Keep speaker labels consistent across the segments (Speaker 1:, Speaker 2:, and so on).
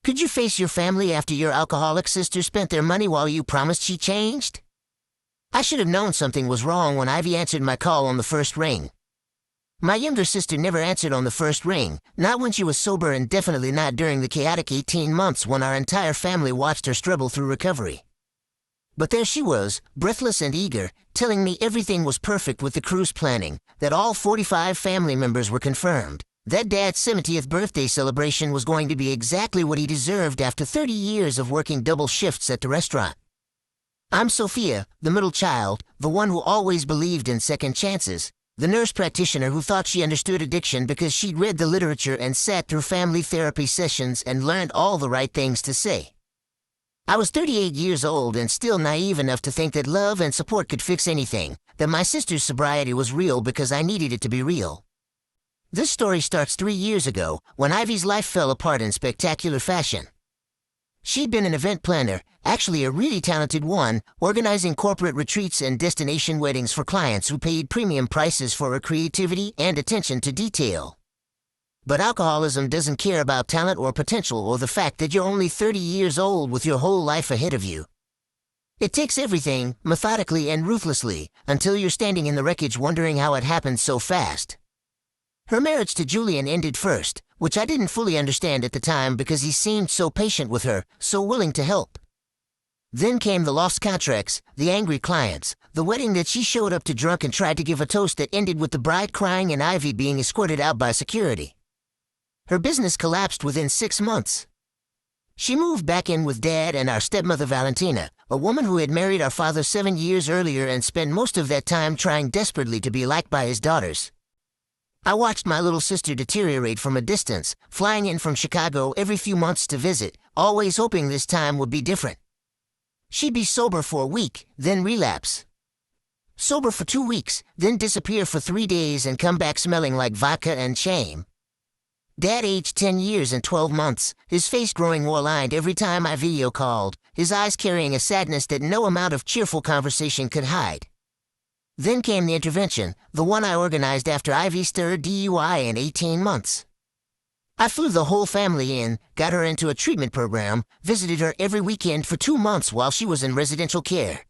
Speaker 1: Could you face your family after your alcoholic sister spent their money while you promised she changed? I should have known something was wrong when Ivy answered my call on the first ring. My younger sister never answered on the first ring, not when she was sober and definitely not during the chaotic 18 months when our entire family watched her struggle through recovery. But there she was, breathless and eager, telling me everything was perfect with the cruise planning, that all 45 family members were confirmed, that Dad's 70th birthday celebration was going to be exactly what he deserved after 30 years of working double shifts at the restaurant. I'm Sophia, the middle child, the one who always believed in second chances, the nurse practitioner who thought she understood addiction because she'd read the literature and sat through family therapy sessions and learned all the right things to say. I was 38 years old and still naive enough to think that love and support could fix anything, that my sister's sobriety was real because I needed it to be real. This story starts 3 years ago, when Ivy's life fell apart in spectacular fashion. She'd been an event planner, actually a really talented one, organizing corporate retreats and destination weddings for clients who paid premium prices for her creativity and attention to detail. But alcoholism doesn't care about talent or potential or the fact that you're only 30 years old with your whole life ahead of you. It takes everything, methodically and ruthlessly, until you're standing in the wreckage wondering how it happened so fast. Her marriage to Julian ended first, which I didn't fully understand at the time because he seemed so patient with her, so willing to help. Then came the lost contracts, the angry clients, the wedding that she showed up to drunk and tried to give a toast that ended with the bride crying and Ivy being escorted out by security. Her business collapsed within 6 months. She moved back in with Dad and our stepmother Valentina, a woman who had married our father 7 years earlier and spent most of that time trying desperately to be liked by his daughters. I watched my little sister deteriorate from a distance, flying in from Chicago every few months to visit, always hoping this time would be different. She'd be sober for a week, then relapse. Sober for 2 weeks, then disappear for 3 days and come back smelling like vodka and shame. Dad aged 10 years and 12 months, his face growing more lined every time I video called, his eyes carrying a sadness that no amount of cheerful conversation could hide. Then came the intervention, the one I organized after Ivy's third DUI in 18 months. I flew the whole family in, got her into a treatment program, visited her every weekend for 2 months while she was in residential care.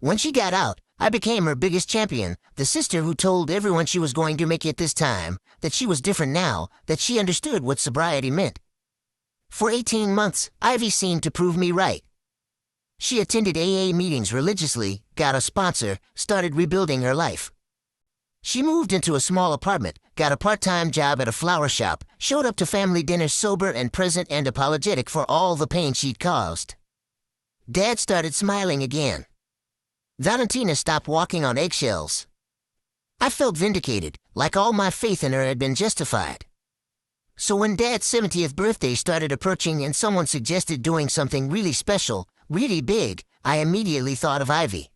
Speaker 1: When she got out, I became her biggest champion, the sister who told everyone she was going to make it this time, that she was different now, that she understood what sobriety meant. For 18 months, Ivy seemed to prove me right. She attended AA meetings religiously, got a sponsor, started rebuilding her life. She moved into a small apartment, got a part-time job at a flower shop, showed up to family dinners sober and present and apologetic for all the pain she'd caused. Dad started smiling again. Valentina stopped walking on eggshells. I felt vindicated, like all my faith in her had been justified. So when Dad's 70th birthday started approaching and someone suggested doing something really special, really big, I immediately thought of Ivy.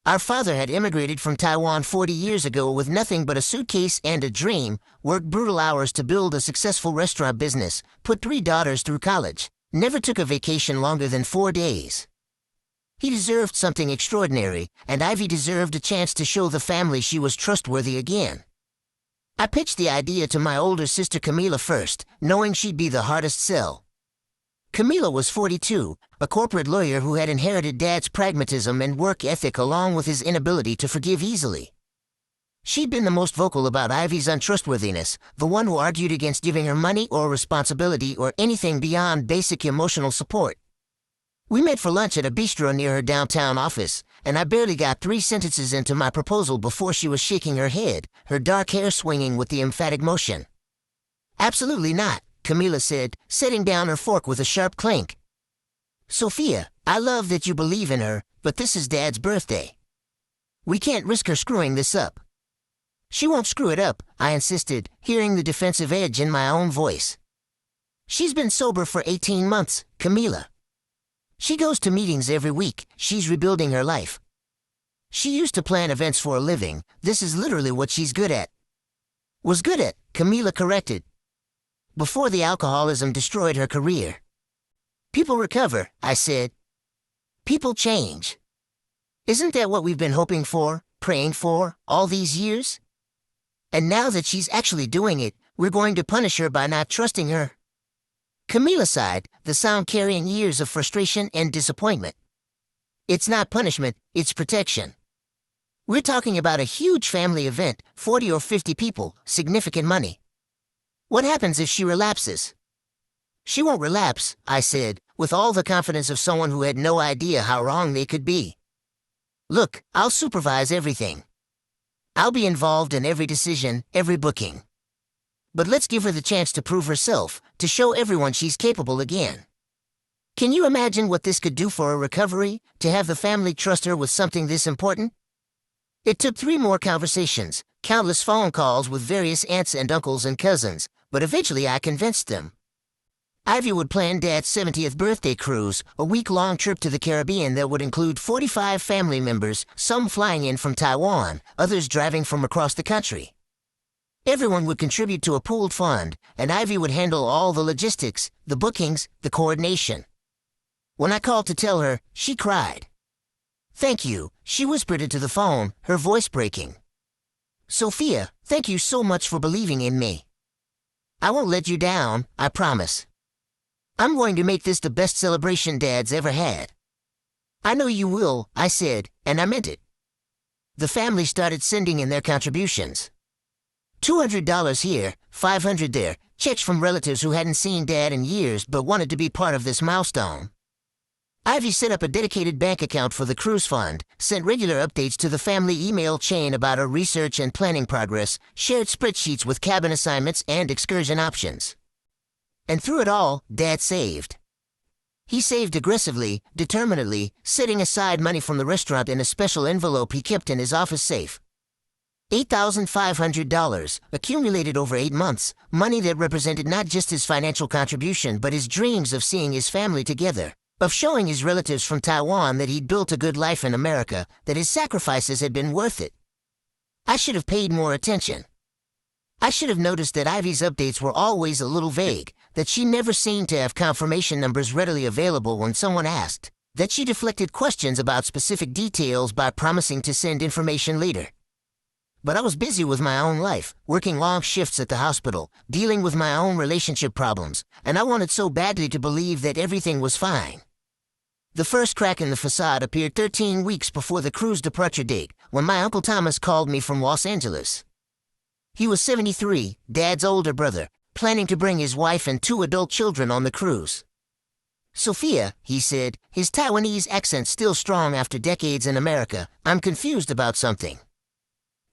Speaker 1: Our father had immigrated from Taiwan 40 years ago with nothing but a suitcase and a dream, worked brutal hours to build a successful restaurant business, put 3 daughters through college, never took a vacation longer than 4 days. He deserved something extraordinary, and Ivy deserved a chance to show the family she was trustworthy again. I pitched the idea to my older sister Camila first, knowing she'd be the hardest sell. Camila was 42, a corporate lawyer who had inherited Dad's pragmatism and work ethic along with his inability to forgive easily. She'd been the most vocal about Ivy's untrustworthiness, the one who argued against giving her money or responsibility or anything beyond basic emotional support. We met for lunch at a bistro near her downtown office, and I barely got 3 sentences into my proposal before she was shaking her head, her dark hair swinging with the emphatic motion. "Absolutely not," Camila said, setting down her fork with a sharp clink. "Sophia, I love that you believe in her, but this is Dad's birthday. We can't risk her screwing this up." "She won't screw it up," I insisted, hearing the defensive edge in my own voice. "She's been sober for 18 months, Camila. She goes to meetings every week, she's rebuilding her life. She used to plan events for a living, this is literally what she's good at." "Was good at," Camila corrected. "Before the alcoholism destroyed her career." "People recover," I said. "People change. Isn't that what we've been hoping for, praying for, all these years? And now that she's actually doing it, we're going to punish her by not trusting her." Camila sighed, the sound carrying years of frustration and disappointment. It's not punishment, it's protection. We're talking about a huge family event, 40 or 50 people, significant money. What happens if she relapses? She won't relapse, I said, with all the confidence of someone who had no idea how wrong they could be. Look, I'll supervise everything. I'll be involved in every decision, every booking. But let's give her the chance to prove herself, to show everyone she's capable again. Can you imagine what this could do for her recovery, to have the family trust her with something this important? It took 3 more conversations, countless phone calls with various aunts and uncles and cousins, but eventually I convinced them. Ivy would plan Dad's 70th birthday cruise, a week-long trip to the Caribbean that would include 45 family members, some flying in from Taiwan, others driving from across the country. Everyone would contribute to a pooled fund, and Ivy would handle all the logistics, the bookings, the coordination. When I called to tell her, she cried. "Thank you," she whispered into the phone, her voice breaking. "Sophia, thank you so much for believing in me. I won't let you down, I promise. I'm going to make this the best celebration Dad's ever had." "I know you will," I said, and I meant it. The family started sending in their contributions. $200 here, $500 there, checks from relatives who hadn't seen Dad in years but wanted to be part of this milestone. Ivy set up a dedicated bank account for the cruise fund, sent regular updates to the family email chain about her research and planning progress, shared spreadsheets with cabin assignments and excursion options. And through it all, Dad saved. He saved aggressively, determinedly, setting aside money from the restaurant in a special envelope he kept in his office safe. $8,500, accumulated over 8 months, money that represented not just his financial contribution but his dreams of seeing his family together, of showing his relatives from Taiwan that he'd built a good life in America, that his sacrifices had been worth it. I should have paid more attention. I should have noticed that Ivy's updates were always a little vague, that she never seemed to have confirmation numbers readily available when someone asked, that she deflected questions about specific details by promising to send information later. But I was busy with my own life, working long shifts at the hospital, dealing with my own relationship problems, and I wanted so badly to believe that everything was fine. The first crack in the facade appeared 13 weeks before the cruise departure date, when my Uncle Thomas called me from Los Angeles. He was 73, Dad's older brother, planning to bring his wife and 2 adult children on the cruise. "Sophia," he said, his Taiwanese accent still strong after decades in America, "I'm confused about something."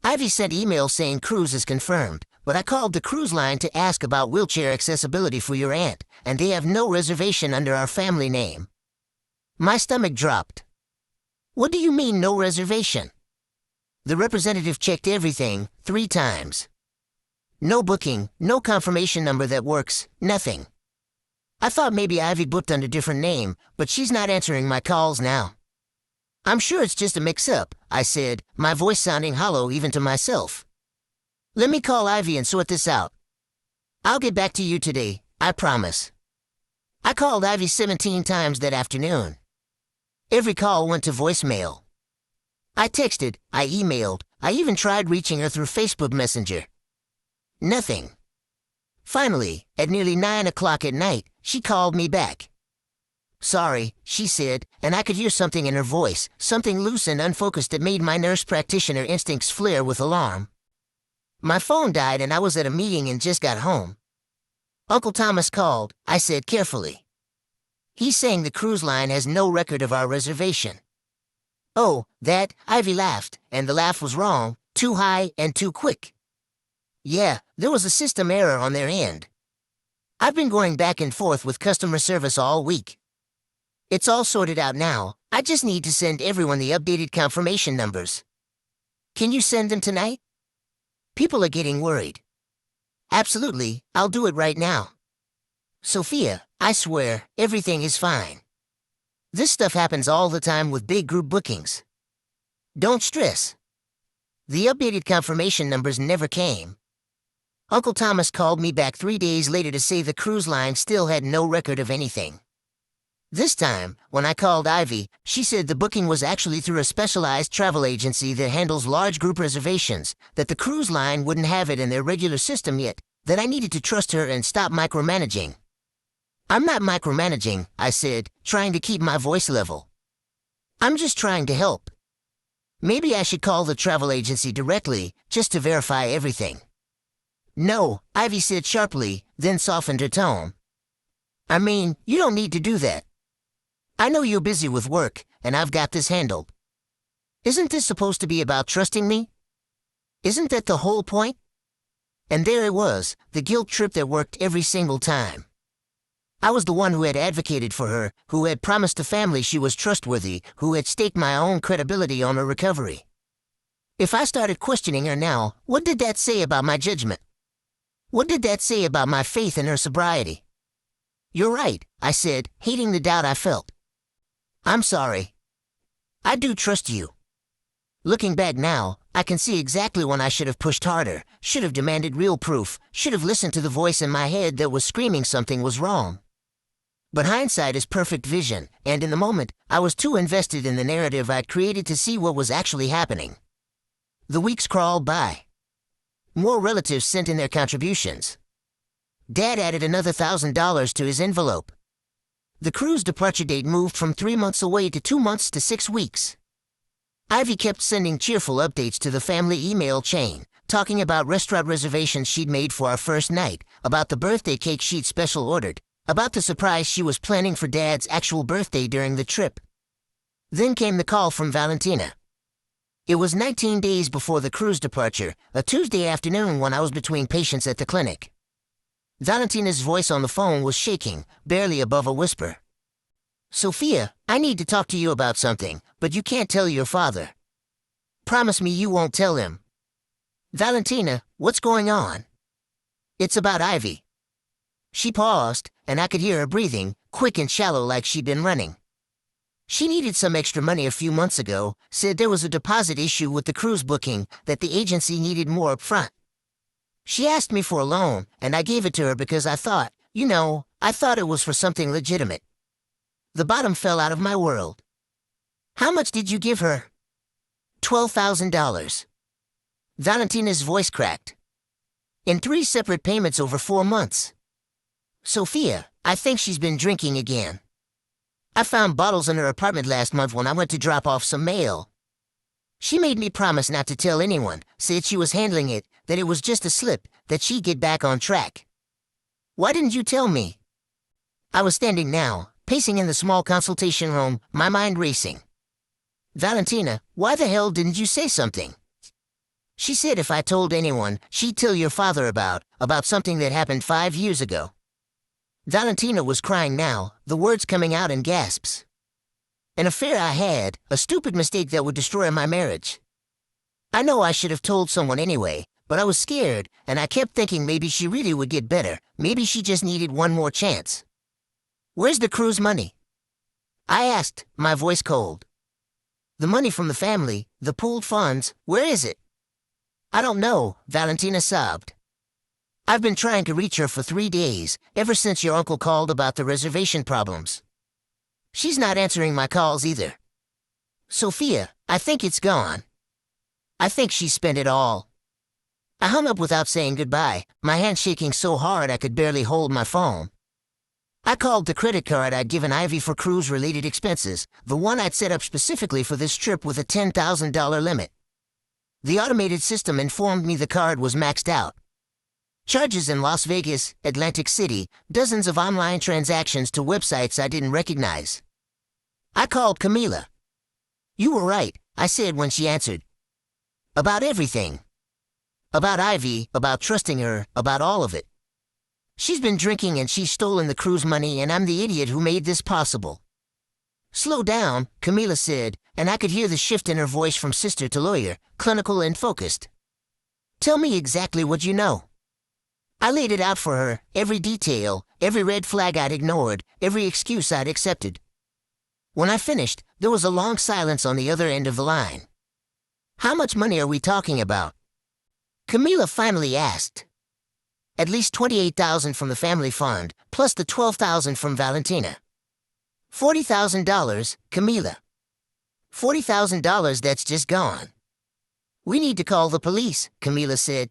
Speaker 1: Ivy sent email saying cruise is confirmed, but I called the cruise line to ask about wheelchair accessibility for your aunt, and they have no reservation under our family name. My stomach dropped. "What do you mean, no reservation?" The representative checked everything 3 times. No booking, no confirmation number that works, nothing. I thought maybe Ivy booked under a different name, but she's not answering my calls now. "I'm sure it's just a mix-up," I said, my voice sounding hollow even to myself. "Let me call Ivy and sort this out. I'll get back to you today, I promise." I called Ivy 17 times that afternoon. Every call went to voicemail. I texted, I emailed, I even tried reaching her through Facebook Messenger. Nothing. Finally, at nearly 9 o'clock at night, she called me back. "Sorry," she said, and I could hear something in her voice, something loose and unfocused that made my nurse practitioner instincts flare with alarm. "My phone died and I was at a meeting and just got home." "Uncle Thomas called," I said carefully. "He's saying the cruise line has no record of our reservation." "Oh, that," Ivy laughed, and the laugh was wrong, too high and too quick. "Yeah, there was a system error on their end. I've been going back and forth with customer service all week. It's all sorted out now, I just need to send everyone the updated confirmation numbers. Can you send them tonight? People are getting worried." "Absolutely, I'll do it right now." "Sophia, I swear, everything is fine. This stuff happens all the time with big group bookings. Don't stress." The updated confirmation numbers never came. Uncle Thomas called me back 3 days later to say the cruise line still had no record of anything. This time, when I called Ivy, she said the booking was actually through a specialized travel agency that handles large group reservations, that the cruise line wouldn't have it in their regular system yet, that I needed to trust her and stop micromanaging. I'm not micromanaging, I said, trying to keep my voice level. I'm just trying to help. Maybe I should call the travel agency directly, just to verify everything. No, Ivy said sharply, then softened her tone. I mean, you don't need to do that. I know you're busy with work, and I've got this handled. Isn't this supposed to be about trusting me? Isn't that the whole point? And there it was, the guilt trip that worked every single time. I was the one who had advocated for her, who had promised the family she was trustworthy, who had staked my own credibility on her recovery. If I started questioning her now, what did that say about my judgment? What did that say about my faith in her sobriety? You're right, I said, hating the doubt I felt. I'm sorry. I do trust you. Looking back now, I can see exactly when I should have pushed harder, should have demanded real proof, should have listened to the voice in my head that was screaming something was wrong. But hindsight is perfect vision, and in the moment, I was too invested in the narrative I'd created to see what was actually happening. The weeks crawled by. More relatives sent in their contributions. Dad added another $1,000 to his envelope. The cruise departure date moved from 3 months away to 2 months to 6 weeks. Ivy kept sending cheerful updates to the family email chain, talking about restaurant reservations she'd made for our first night, about the birthday cake she'd special ordered, about the surprise she was planning for Dad's actual birthday during the trip. Then came the call from Valentina. It was 19 days before the cruise departure, a Tuesday afternoon when I was between patients at the clinic. Valentina's voice on the phone was shaking, barely above a whisper. Sophia, I need to talk to you about something, but you can't tell your father. Promise me you won't tell him. Valentina, what's going on? It's about Ivy. She paused, and I could hear her breathing, quick and shallow like she'd been running. She needed some extra money a few months ago, said there was a deposit issue with the cruise booking, that the agency needed more up front. She asked me for a loan, and I gave it to her because I thought, I thought it was for something legitimate. The bottom fell out of my world. How much did you give her? $12,000. Valentina's voice cracked. In 3 separate payments over 4 months. Sophia, I think she's been drinking again. I found bottles in her apartment last month when I went to drop off some mail. She made me promise not to tell anyone, said she was handling it, that it was just a slip, that she'd get back on track. Why didn't you tell me? I was standing now, pacing in the small consultation room, my mind racing. Valentina, why the hell didn't you say something? She said if I told anyone, she'd tell your father about something that happened 5 years ago. Valentina was crying now, the words coming out in gasps. An affair I had, a stupid mistake that would destroy my marriage. I know I should have told someone anyway, but I was scared, and I kept thinking maybe she really would get better, maybe she just needed one more chance. Where's the cruise money? I asked, my voice cold. The money from the family, the pooled funds, where is it? I don't know, Valentina sobbed. I've been trying to reach her for 3 days, ever since your uncle called about the reservation problems. She's not answering my calls either. Sophia, I think it's gone. I think she spent it all. I hung up without saying goodbye, my hand shaking so hard I could barely hold my phone. I called the credit card I'd given Ivy for cruise-related expenses, the one I'd set up specifically for this trip with a $10,000 limit. The automated system informed me the card was maxed out. Charges in Las Vegas, Atlantic City, dozens of online transactions to websites I didn't recognize. I called Camila. You were right, I said when she answered. About everything. About Ivy, about trusting her, about all of it. She's been drinking and she's stolen the cruise money and I'm the idiot who made this possible. Slow down, Camila said, and I could hear the shift in her voice from sister to lawyer, clinical and focused. Tell me exactly what you know. I laid it out for her, every detail, every red flag I'd ignored, every excuse I'd accepted. When I finished, there was a long silence on the other end of the line. How much money are we talking about? Camila finally asked. At least $28,000 from the family fund, plus the $12,000 from Valentina. $40,000, Camila. $40,000 that's just gone. We need to call the police, Camila said.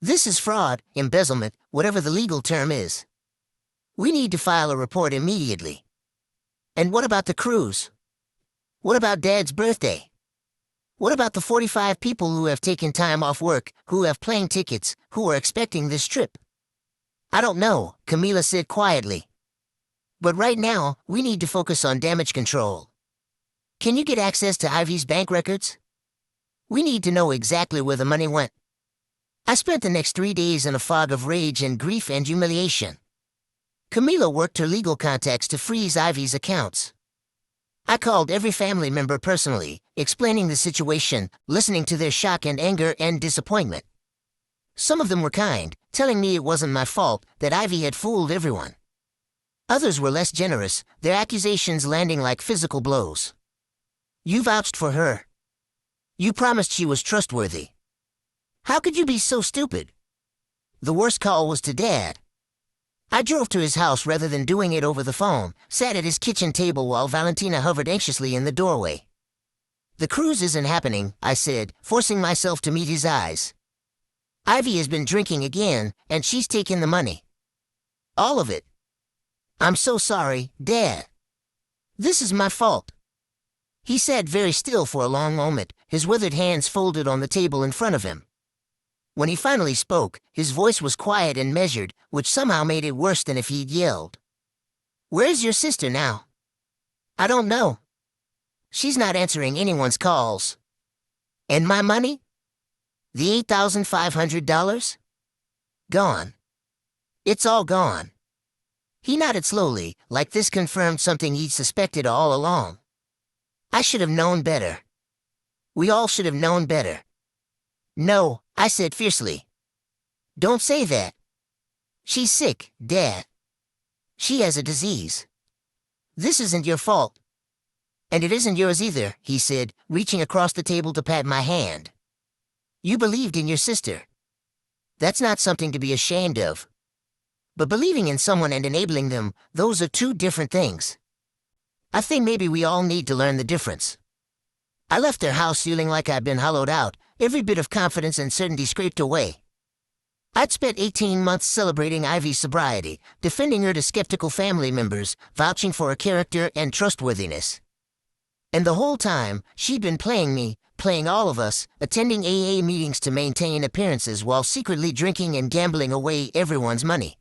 Speaker 1: This is fraud, embezzlement, whatever the legal term is. We need to file a report immediately. And what about the cruise? What about Dad's birthday? What about the 45 people who have taken time off work, who have plane tickets, who are expecting this trip? I don't know, Camila said quietly. But right now, we need to focus on damage control. Can you get access to Ivy's bank records? We need to know exactly where the money went. I spent the next 3 days in a fog of rage and grief and humiliation. Camila worked her legal contacts to freeze Ivy's accounts. I called every family member personally, explaining the situation, listening to their shock and anger and disappointment. Some of them were kind, telling me it wasn't my fault, that Ivy had fooled everyone. Others were less generous, their accusations landing like physical blows. You vouched for her. You promised she was trustworthy. How could you be so stupid? The worst call was to Dad. I drove to his house rather than doing it over the phone, sat at his kitchen table while Valentina hovered anxiously in the doorway. The cruise isn't happening, I said, forcing myself to meet his eyes. Ivy has been drinking again, and she's taken the money. All of it. I'm so sorry, Dad. This is my fault. He sat very still for a long moment, his withered hands folded on the table in front of him. When he finally spoke, his voice was quiet and measured, which somehow made it worse than if he'd yelled. Where's your sister now? I don't know. She's not answering anyone's calls. And my money? The $8,500? Gone. It's all gone. He nodded slowly, like this confirmed something he'd suspected all along. I should have known better. We all should have known better. No, I said fiercely. Don't say that. She's sick, Dad. She has a disease. This isn't your fault. And it isn't yours either, he said, reaching across the table to pat my hand. You believed in your sister. That's not something to be ashamed of. But believing in someone and enabling them, those are two different things. I think maybe we all need to learn the difference. I left their house feeling like I'd been hollowed out, every bit of confidence and certainty scraped away. I'd spent 18 months celebrating Ivy's sobriety, defending her to skeptical family members, vouching for her character and trustworthiness. And the whole time, she'd been playing me, playing all of us, attending AA meetings to maintain appearances while secretly drinking and gambling away everyone's money.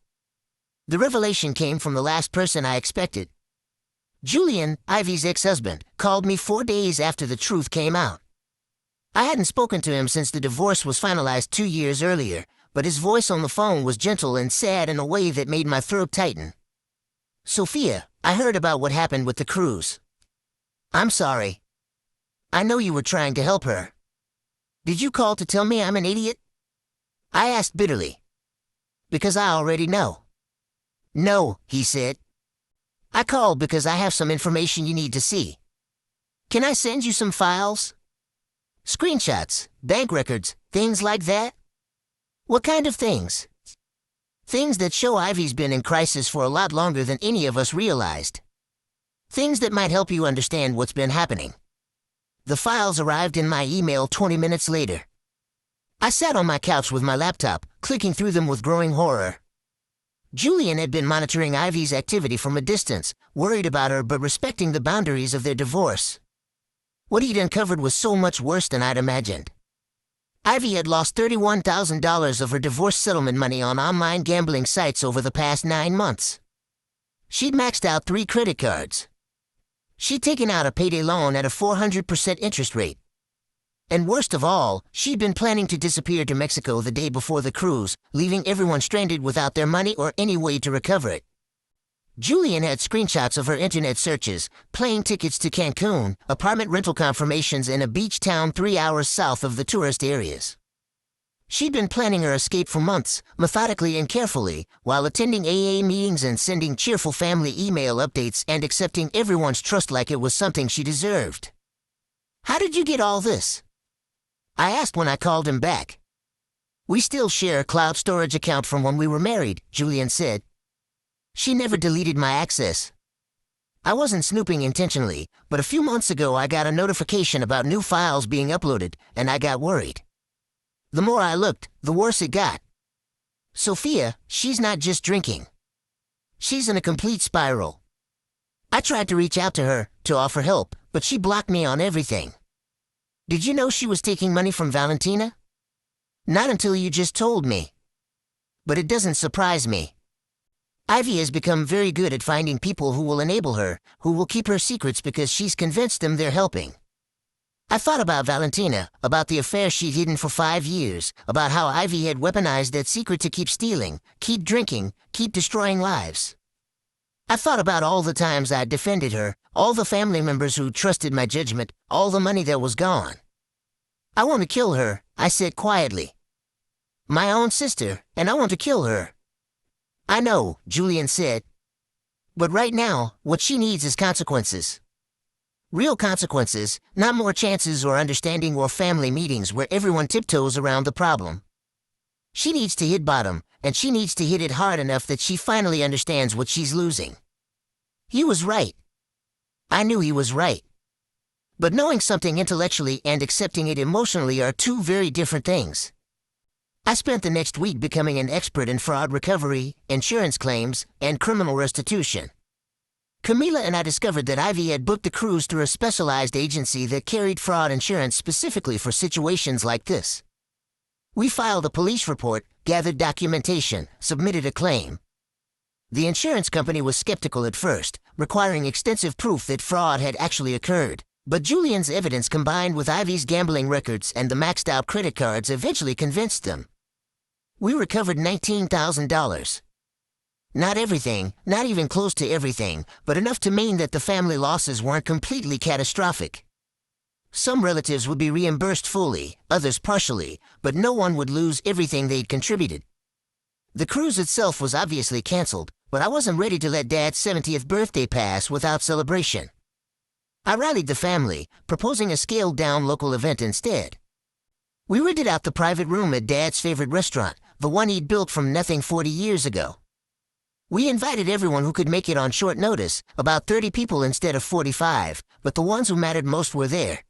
Speaker 1: The revelation came from the last person I expected. Julian, Ivy's ex-husband, called me 4 days after the truth came out. I hadn't spoken to him since the divorce was finalized 2 years earlier, but his voice on the phone was gentle and sad in a way that made my throat tighten. Sophia, I heard about what happened with the cruise. I'm sorry. I know you were trying to help her. Did you call to tell me I'm an idiot? I asked bitterly. Because I already know. No, he said. I called because I have some information you need to see. Can I send you some files? Screenshots, bank records, things like that? What kind of things? Things that show Ivy's been in crisis for a lot longer than any of us realized. Things that might help you understand what's been happening. The files arrived in my email 20 minutes later. I sat on my couch with my laptop, clicking through them with growing horror. Julian had been monitoring Ivy's activity from a distance, worried about her but respecting the boundaries of their divorce. What he'd uncovered was so much worse than I'd imagined. Ivy had lost $31,000 of her divorce settlement money on online gambling sites over the past 9 months. She'd maxed out 3 credit cards. She'd taken out a payday loan at a 400% interest rate. And worst of all, she'd been planning to disappear to Mexico the day before the cruise, leaving everyone stranded without their money or any way to recover it. Julian had screenshots of her internet searches, plane tickets to Cancun, apartment rental confirmations in a beach town 3 hours south of the tourist areas. She'd been planning her escape for months, methodically and carefully, while attending AA meetings and sending cheerful family email updates and accepting everyone's trust like it was something she deserved. How did you get all this? I asked when I called him back. We still share a cloud storage account from when we were married, Julian said. She never deleted my access. I wasn't snooping intentionally, but a few months ago I got a notification about new files being uploaded, and I got worried. The more I looked, the worse it got. Sophia, she's not just drinking. She's in a complete spiral. I tried to reach out to her to offer help, but she blocked me on everything. Did you know she was taking money from Valentina? Not until you just told me. But it doesn't surprise me. Ivy has become very good at finding people who will enable her, who will keep her secrets because she's convinced them they're helping. I thought about Valentina, about the affair she'd hidden for 5 years, about how Ivy had weaponized that secret to keep stealing, keep drinking, keep destroying lives. I thought about all the times I'd defended her, all the family members who trusted my judgment, all the money that was gone. I want to kill her, I said quietly. My own sister, and I want to kill her. I know, Julian said. But right now, what she needs is consequences. Real consequences, not more chances or understanding or family meetings where everyone tiptoes around the problem. She needs to hit bottom, and she needs to hit it hard enough that she finally understands what she's losing. He was right. I knew he was right. But knowing something intellectually and accepting it emotionally are two very different things. I spent the next week becoming an expert in fraud recovery, insurance claims, and criminal restitution. Camila and I discovered that Ivy had booked a cruise through a specialized agency that carried fraud insurance specifically for situations like this. We filed a police report, gathered documentation, submitted a claim. The insurance company was skeptical at first, requiring extensive proof that fraud had actually occurred. But Julian's evidence combined with Ivy's gambling records and the maxed-out credit cards eventually convinced them. We recovered $19,000. Not everything, not even close to everything, but enough to mean that the family losses weren't completely catastrophic. Some relatives would be reimbursed fully, others partially, but no one would lose everything they'd contributed. The cruise itself was obviously canceled, but I wasn't ready to let Dad's 70th birthday pass without celebration. I rallied the family, proposing a scaled-down local event instead. We rented out the private room at Dad's favorite restaurant, the one he'd built from nothing 40 years ago. We invited everyone who could make it on short notice, about 30 people instead of 45, but the ones who mattered most were there.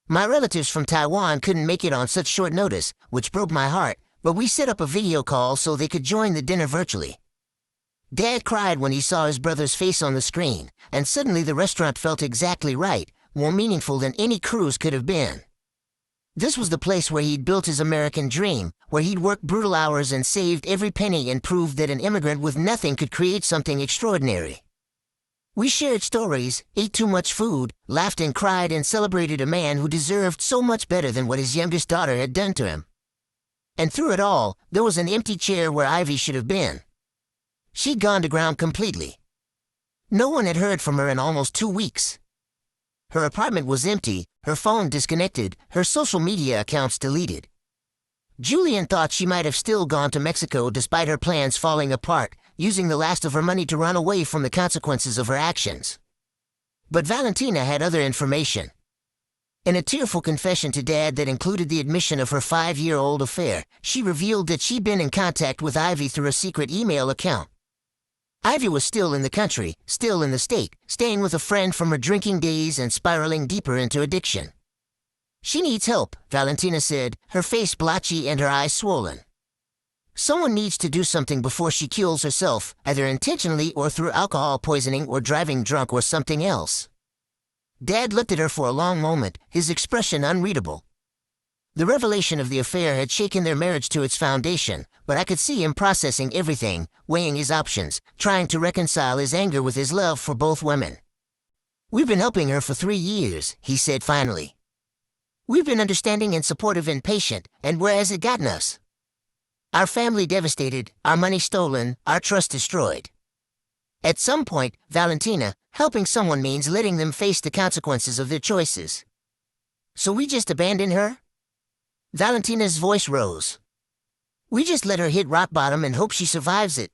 Speaker 1: My relatives from Taiwan couldn't make it on such short notice, which broke my heart, but we set up a video call so they could join the dinner virtually. Dad cried when he saw his brother's face on the screen, and suddenly the restaurant felt exactly right, more meaningful than any cruise could have been. This was the place where he'd built his American dream, where he'd worked brutal hours and saved every penny and proved that an immigrant with nothing could create something extraordinary. We shared stories, ate too much food, laughed and cried and celebrated a man who deserved so much better than what his youngest daughter had done to him. And through it all, there was an empty chair where Ivy should have been. She'd gone to ground completely. No one had heard from her in almost 2 weeks. Her apartment was empty, her phone disconnected, her social media accounts deleted. Julian thought she might have still gone to Mexico despite her plans falling apart, using the last of her money to run away from the consequences of her actions. But Valentina had other information. In a tearful confession to Dad that included the admission of her 5-year-old affair, she revealed that she'd been in contact with Ivy through a secret email account. Ivy was still in the country, still in the state, staying with a friend from her drinking days and spiraling deeper into addiction. She needs help, Valentina said, her face blotchy and her eyes swollen. Someone needs to do something before she kills herself, either intentionally or through alcohol poisoning or driving drunk or something else. Dad looked at her for a long moment, his expression unreadable. The revelation of the affair had shaken their marriage to its foundation, but I could see him processing everything, weighing his options, trying to reconcile his anger with his love for both women. "We've been helping her for 3 years," he said finally. "We've been understanding and supportive and patient, and where has it gotten us? Our family devastated, our money stolen, our trust destroyed. At some point, Valentina, helping someone means letting them face the consequences of their choices. So we just abandon her?" Valentina's voice rose. "We just let her hit rock bottom and hope she survives it."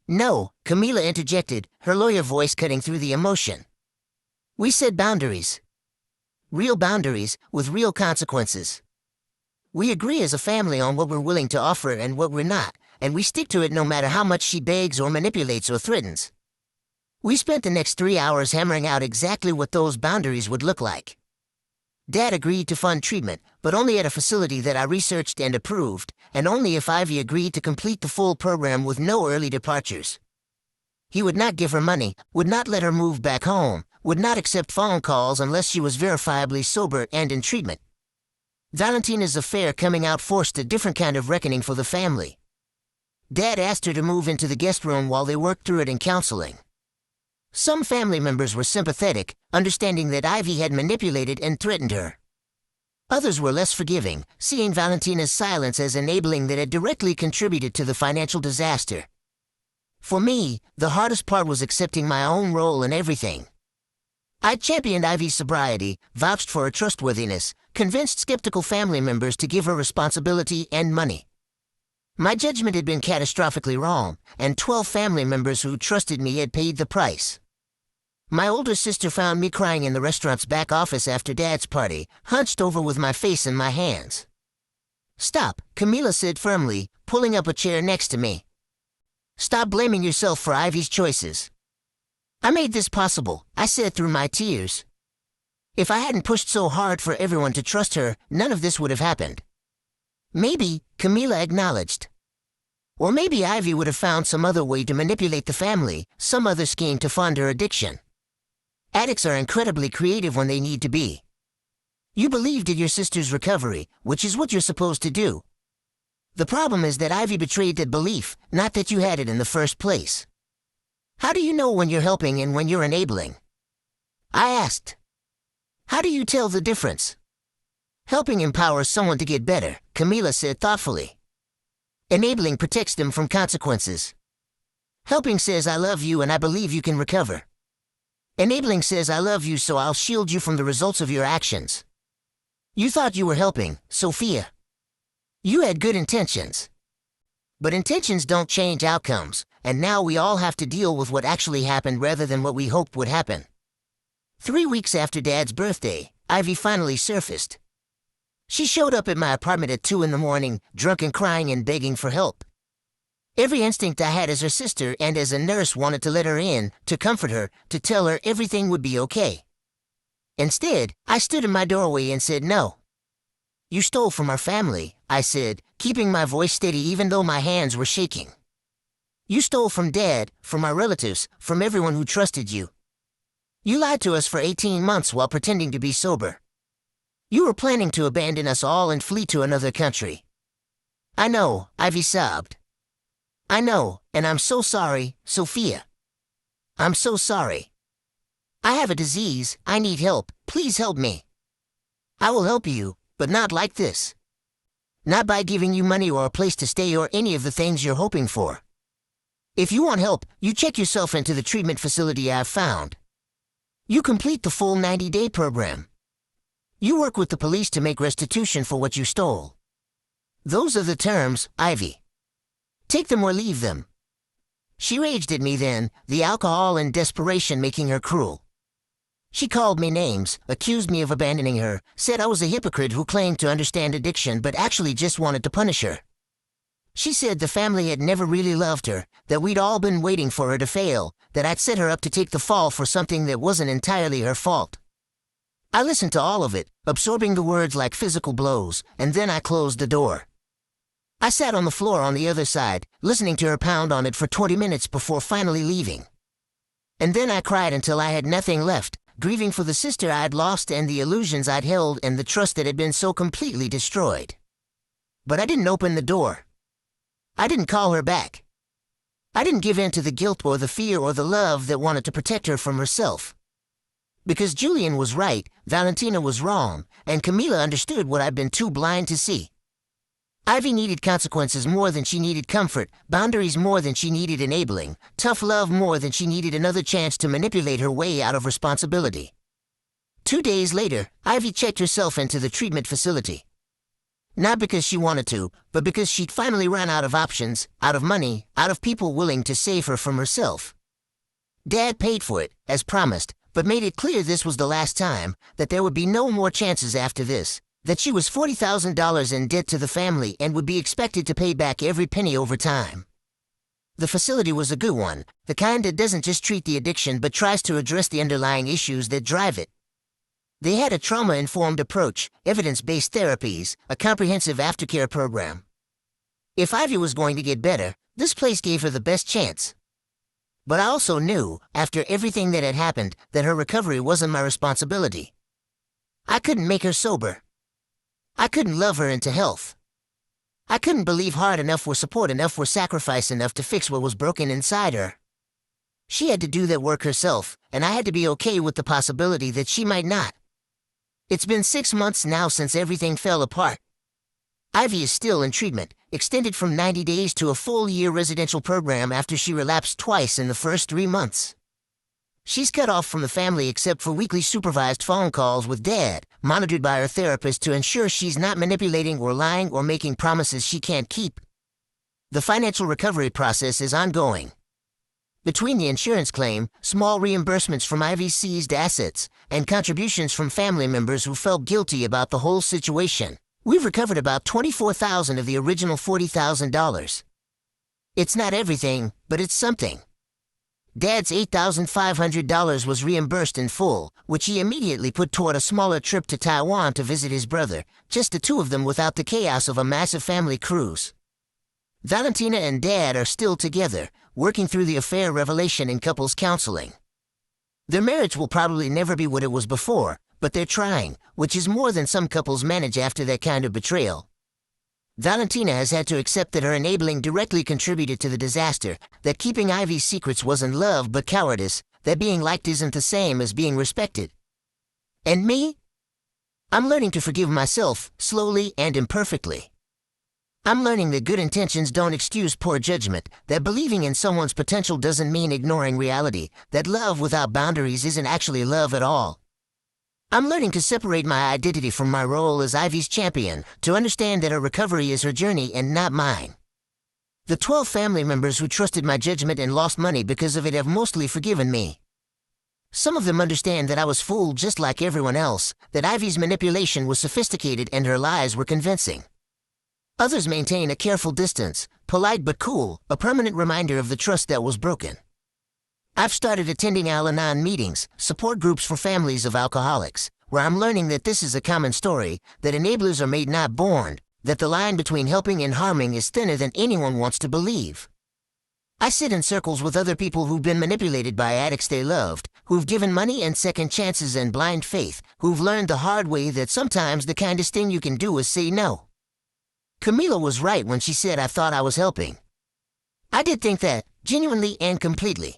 Speaker 1: "No," Camila interjected, her lawyer voice cutting through the emotion. "We set boundaries. Real boundaries, with real consequences. We agree as a family on what we're willing to offer and what we're not, and we stick to it no matter how much she begs or manipulates or threatens." We spent the next 3 hours hammering out exactly what those boundaries would look like. Dad agreed to fund treatment, but only at a facility that I researched and approved, and only if Ivy agreed to complete the full program with no early departures. He would not give her money, would not let her move back home, would not accept phone calls unless she was verifiably sober and in treatment. Valentina's affair coming out forced a different kind of reckoning for the family. Dad asked her to move into the guest room while they worked through it in counseling. Some family members were sympathetic, understanding that Ivy had manipulated and threatened her. Others were less forgiving, seeing Valentina's silence as enabling that had directly contributed to the financial disaster. For me, the hardest part was accepting my own role in everything. I championed Ivy's sobriety, vouched for her trustworthiness, convinced skeptical family members to give her responsibility and money. My judgment had been catastrophically wrong, and 12 family members who trusted me had paid the price. My older sister found me crying in the restaurant's back office after Dad's party, hunched over with my face in my hands. "Stop," Camila said firmly, pulling up a chair next to me. "Stop blaming yourself for Ivy's choices." "I made this possible," I said through my tears. "If I hadn't pushed so hard for everyone to trust her, none of this would have happened." "Maybe," Camila acknowledged. "Or maybe Ivy would have found some other way to manipulate the family, some other scheme to fund her addiction. Addicts are incredibly creative when they need to be. You believed in your sister's recovery, which is what you're supposed to do. The problem is that Ivy betrayed that belief, not that you had it in the first place. How do you know when you're helping and when you're enabling?" I asked. "How do you tell the difference?" "Helping empowers someone to get better," Camila said thoughtfully. "Enabling protects them from consequences. Helping says I love you and I believe you can recover. Enabling says I love you so I'll shield you from the results of your actions. You thought you were helping, Sophia. You had good intentions. But intentions don't change outcomes, and now we all have to deal with what actually happened rather than what we hoped would happen." 3 weeks after Dad's birthday, Ivy finally surfaced. She showed up at my apartment at 2 in the morning, drunk and crying and begging for help. Every instinct I had as her sister and as a nurse wanted to let her in, to comfort her, to tell her everything would be okay. Instead, I stood in my doorway and said no. "You stole from our family," I said, keeping my voice steady even though my hands were shaking. "You stole from Dad, from our relatives, from everyone who trusted you. You lied to us for 18 months while pretending to be sober. You were planning to abandon us all and flee to another country." "I know," Ivy sobbed. "I know, and I'm so sorry, Sophia. I'm so sorry. I have a disease, I need help, please help me. I will help you, but not like this. Not by giving you money or a place to stay or any of the things you're hoping for. If you want help, you check yourself into the treatment facility I've found. You complete the full 90-day program. You work with the police to make restitution for what you stole. Those are the terms, Ivy. Take them or leave them." She raged at me then, the alcohol and desperation making her cruel. She called me names, accused me of abandoning her, said I was a hypocrite who claimed to understand addiction but actually just wanted to punish her. She said the family had never really loved her, that we'd all been waiting for her to fail, that I'd set her up to take the fall for something that wasn't entirely her fault. I listened to all of it, absorbing the words like physical blows, and then I closed the door. I sat on the floor on the other side, listening to her pound on it for 20 minutes before finally leaving. And then I cried until I had nothing left, grieving for the sister I'd lost and the illusions I'd held and the trust that had been so completely destroyed. But I didn't open the door. I didn't call her back. I didn't give in to the guilt or the fear or the love that wanted to protect her from herself. Because Julian was right, Valentina was wrong, and Camila understood what I'd been too blind to see. Ivy needed consequences more than she needed comfort, boundaries more than she needed enabling, tough love more than she needed another chance to manipulate her way out of responsibility. 2 days later, Ivy checked herself into the treatment facility. Not because she wanted to, but because she'd finally run out of options, out of money, out of people willing to save her from herself. Dad paid for it, as promised, but made it clear this was the last time, that there would be no more chances after this. That she was $40,000 in debt to the family and would be expected to pay back every penny over time. The facility was a good one, the kind that doesn't just treat the addiction but tries to address the underlying issues that drive it. They had a trauma-informed approach, evidence-based therapies, a comprehensive aftercare program. If Ivy was going to get better, this place gave her the best chance. But I also knew, after everything that had happened, that her recovery wasn't my responsibility. I couldn't make her sober. I couldn't love her into health. I couldn't believe hard enough or support enough or sacrifice enough to fix what was broken inside her. She had to do that work herself, and I had to be okay with the possibility that she might not. It's been 6 months now since everything fell apart. Ivy is still in treatment, extended from 90 days to a full-year residential program after she relapsed twice in the first 3 months. She's cut off from the family except for weekly supervised phone calls with Dad, monitored by her therapist to ensure she's not manipulating or lying or making promises she can't keep. The financial recovery process is ongoing. Between the insurance claim, small reimbursements from Ivy's seized assets, and contributions from family members who felt guilty about the whole situation, we've recovered about $24,000 of the original $40,000. It's not everything, but it's something. Dad's $8,500 was reimbursed in full, which he immediately put toward a smaller trip to Taiwan to visit his brother, just the two of them without the chaos of a massive family cruise. Valentina and Dad are still together, working through the affair revelation in couples counseling. Their marriage will probably never be what it was before, but they're trying, which is more than some couples manage after that kind of betrayal. Valentina has had to accept that her enabling directly contributed to the disaster, that keeping Ivy's secrets wasn't love but cowardice, that being liked isn't the same as being respected. And me? I'm learning to forgive myself, slowly and imperfectly. I'm learning that good intentions don't excuse poor judgment, that believing in someone's potential doesn't mean ignoring reality, that love without boundaries isn't actually love at all. I'm learning to separate my identity from my role as Ivy's champion, to understand that her recovery is her journey and not mine. The 12 family members who trusted my judgment and lost money because of it have mostly forgiven me. Some of them understand that I was fooled just like everyone else, that Ivy's manipulation was sophisticated and her lies were convincing. Others maintain a careful distance, polite but cool, a permanent reminder of the trust that was broken. I've started attending Al-Anon meetings, support groups for families of alcoholics, where I'm learning that this is a common story, that enablers are made not born, that the line between helping and harming is thinner than anyone wants to believe. I sit in circles with other people who've been manipulated by addicts they loved, who've given money and second chances and blind faith, who've learned the hard way that sometimes the kindest thing you can do is say no. Camila was right when she said I thought I was helping. I did think that, genuinely and completely.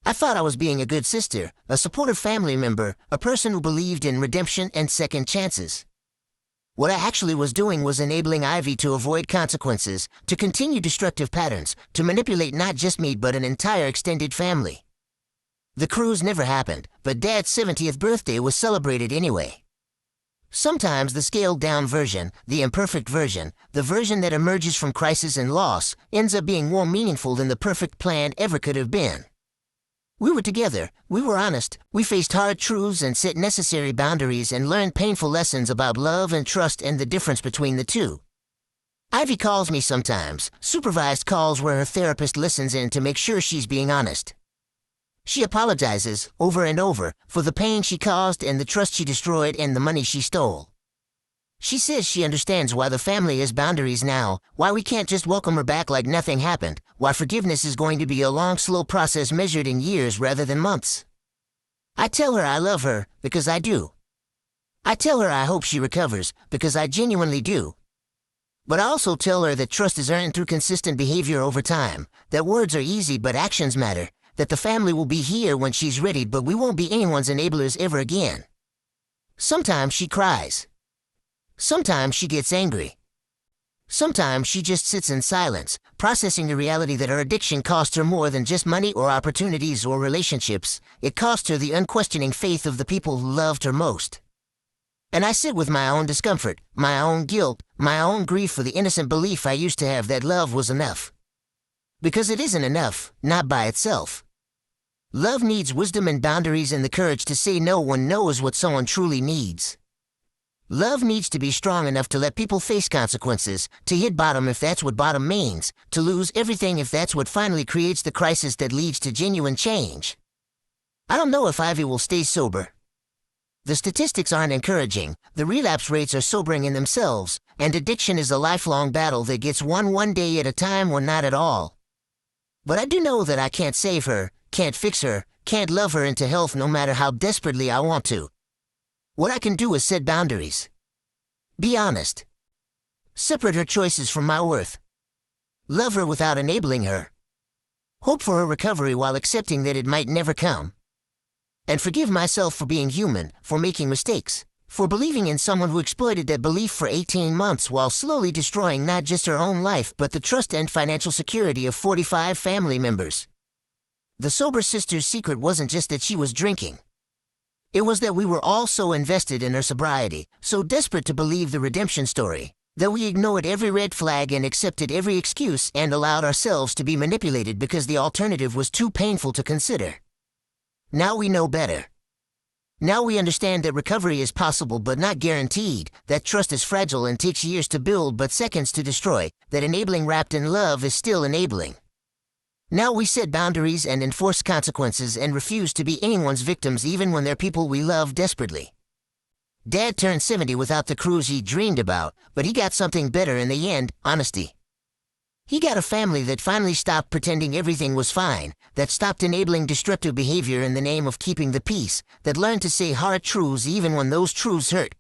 Speaker 1: I thought I was being a good sister, a supportive family member, a person who believed in redemption and second chances. What I actually was doing was enabling Ivy to avoid consequences, to continue destructive patterns, to manipulate not just me but an entire extended family. The cruise never happened, but Dad's 70th birthday was celebrated anyway. Sometimes the scaled-down version, the imperfect version, the version that emerges from crisis and loss, ends up being more meaningful than the perfect plan ever could have been. We were together, we were honest, we faced hard truths and set necessary boundaries and learned painful lessons about love and trust and the difference between the two. Ivy calls me sometimes, supervised calls where her therapist listens in to make sure she's being honest. She apologizes, over and over, for the pain she caused and the trust she destroyed and the money she stole. She says she understands why the family has boundaries now, why we can't just welcome her back like nothing happened, why forgiveness is going to be a long, slow process measured in years rather than months. I tell her I love her, because I do. I tell her I hope she recovers, because I genuinely do. But I also tell her that trust is earned through consistent behavior over time, that words are easy but actions matter, that the family will be here when she's ready but we won't be anyone's enablers ever again. Sometimes she cries. Sometimes she gets angry. Sometimes she just sits in silence, processing the reality that her addiction cost her more than just money or opportunities or relationships. It cost her the unquestioning faith of the people who loved her most. And I sit with my own discomfort, my own guilt, my own grief for the innocent belief I used to have that love was enough. Because it isn't enough, not by itself. Love needs wisdom and boundaries and the courage to say no when no is what someone truly needs. Love needs to be strong enough to let people face consequences, to hit bottom if that's what bottom means, to lose everything if that's what finally creates the crisis that leads to genuine change. I don't know if Ivy will stay sober. The statistics aren't encouraging, the relapse rates are sobering in themselves, and addiction is a lifelong battle that gets won one day at a time or not at all. But I do know that I can't save her, can't fix her, can't love her into health no matter how desperately I want to. What I can do is set boundaries. Be honest. Separate her choices from my worth. Love her without enabling her. Hope for her recovery while accepting that it might never come. And forgive myself for being human, for making mistakes, for believing in someone who exploited that belief for 18 months while slowly destroying not just her own life but the trust and financial security of 45 family members. The sober sister's secret wasn't just that she was drinking. It was that we were all so invested in her sobriety, so desperate to believe the redemption story, that we ignored every red flag and accepted every excuse and allowed ourselves to be manipulated because the alternative was too painful to consider. Now we know better. Now we understand that recovery is possible but not guaranteed, that trust is fragile and takes years to build but seconds to destroy, that enabling wrapped in love is still enabling. Now we set boundaries and enforce consequences and refuse to be anyone's victims even when they're people we love desperately. Dad turned 70 without the cruise he dreamed about, but he got something better in the end: honesty. He got a family that finally stopped pretending everything was fine, that stopped enabling destructive behavior in the name of keeping the peace, that learned to say hard truths even when those truths hurt.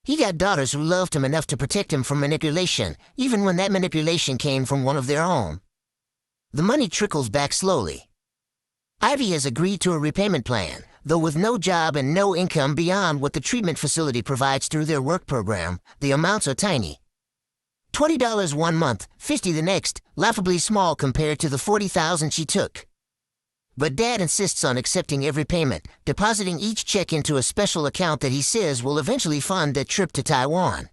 Speaker 1: He got daughters who loved him enough to protect him from manipulation, even when that manipulation came from one of their own. The money trickles back slowly. Ivy has agreed to a repayment plan, though with no job and no income beyond what the treatment facility provides through their work program. The amounts are tiny. $20 one month, $50 the next, laughably small compared to the $40,000 she took. But Dad insists on accepting every payment, depositing each check into a special account that he says will eventually fund that trip to Taiwan.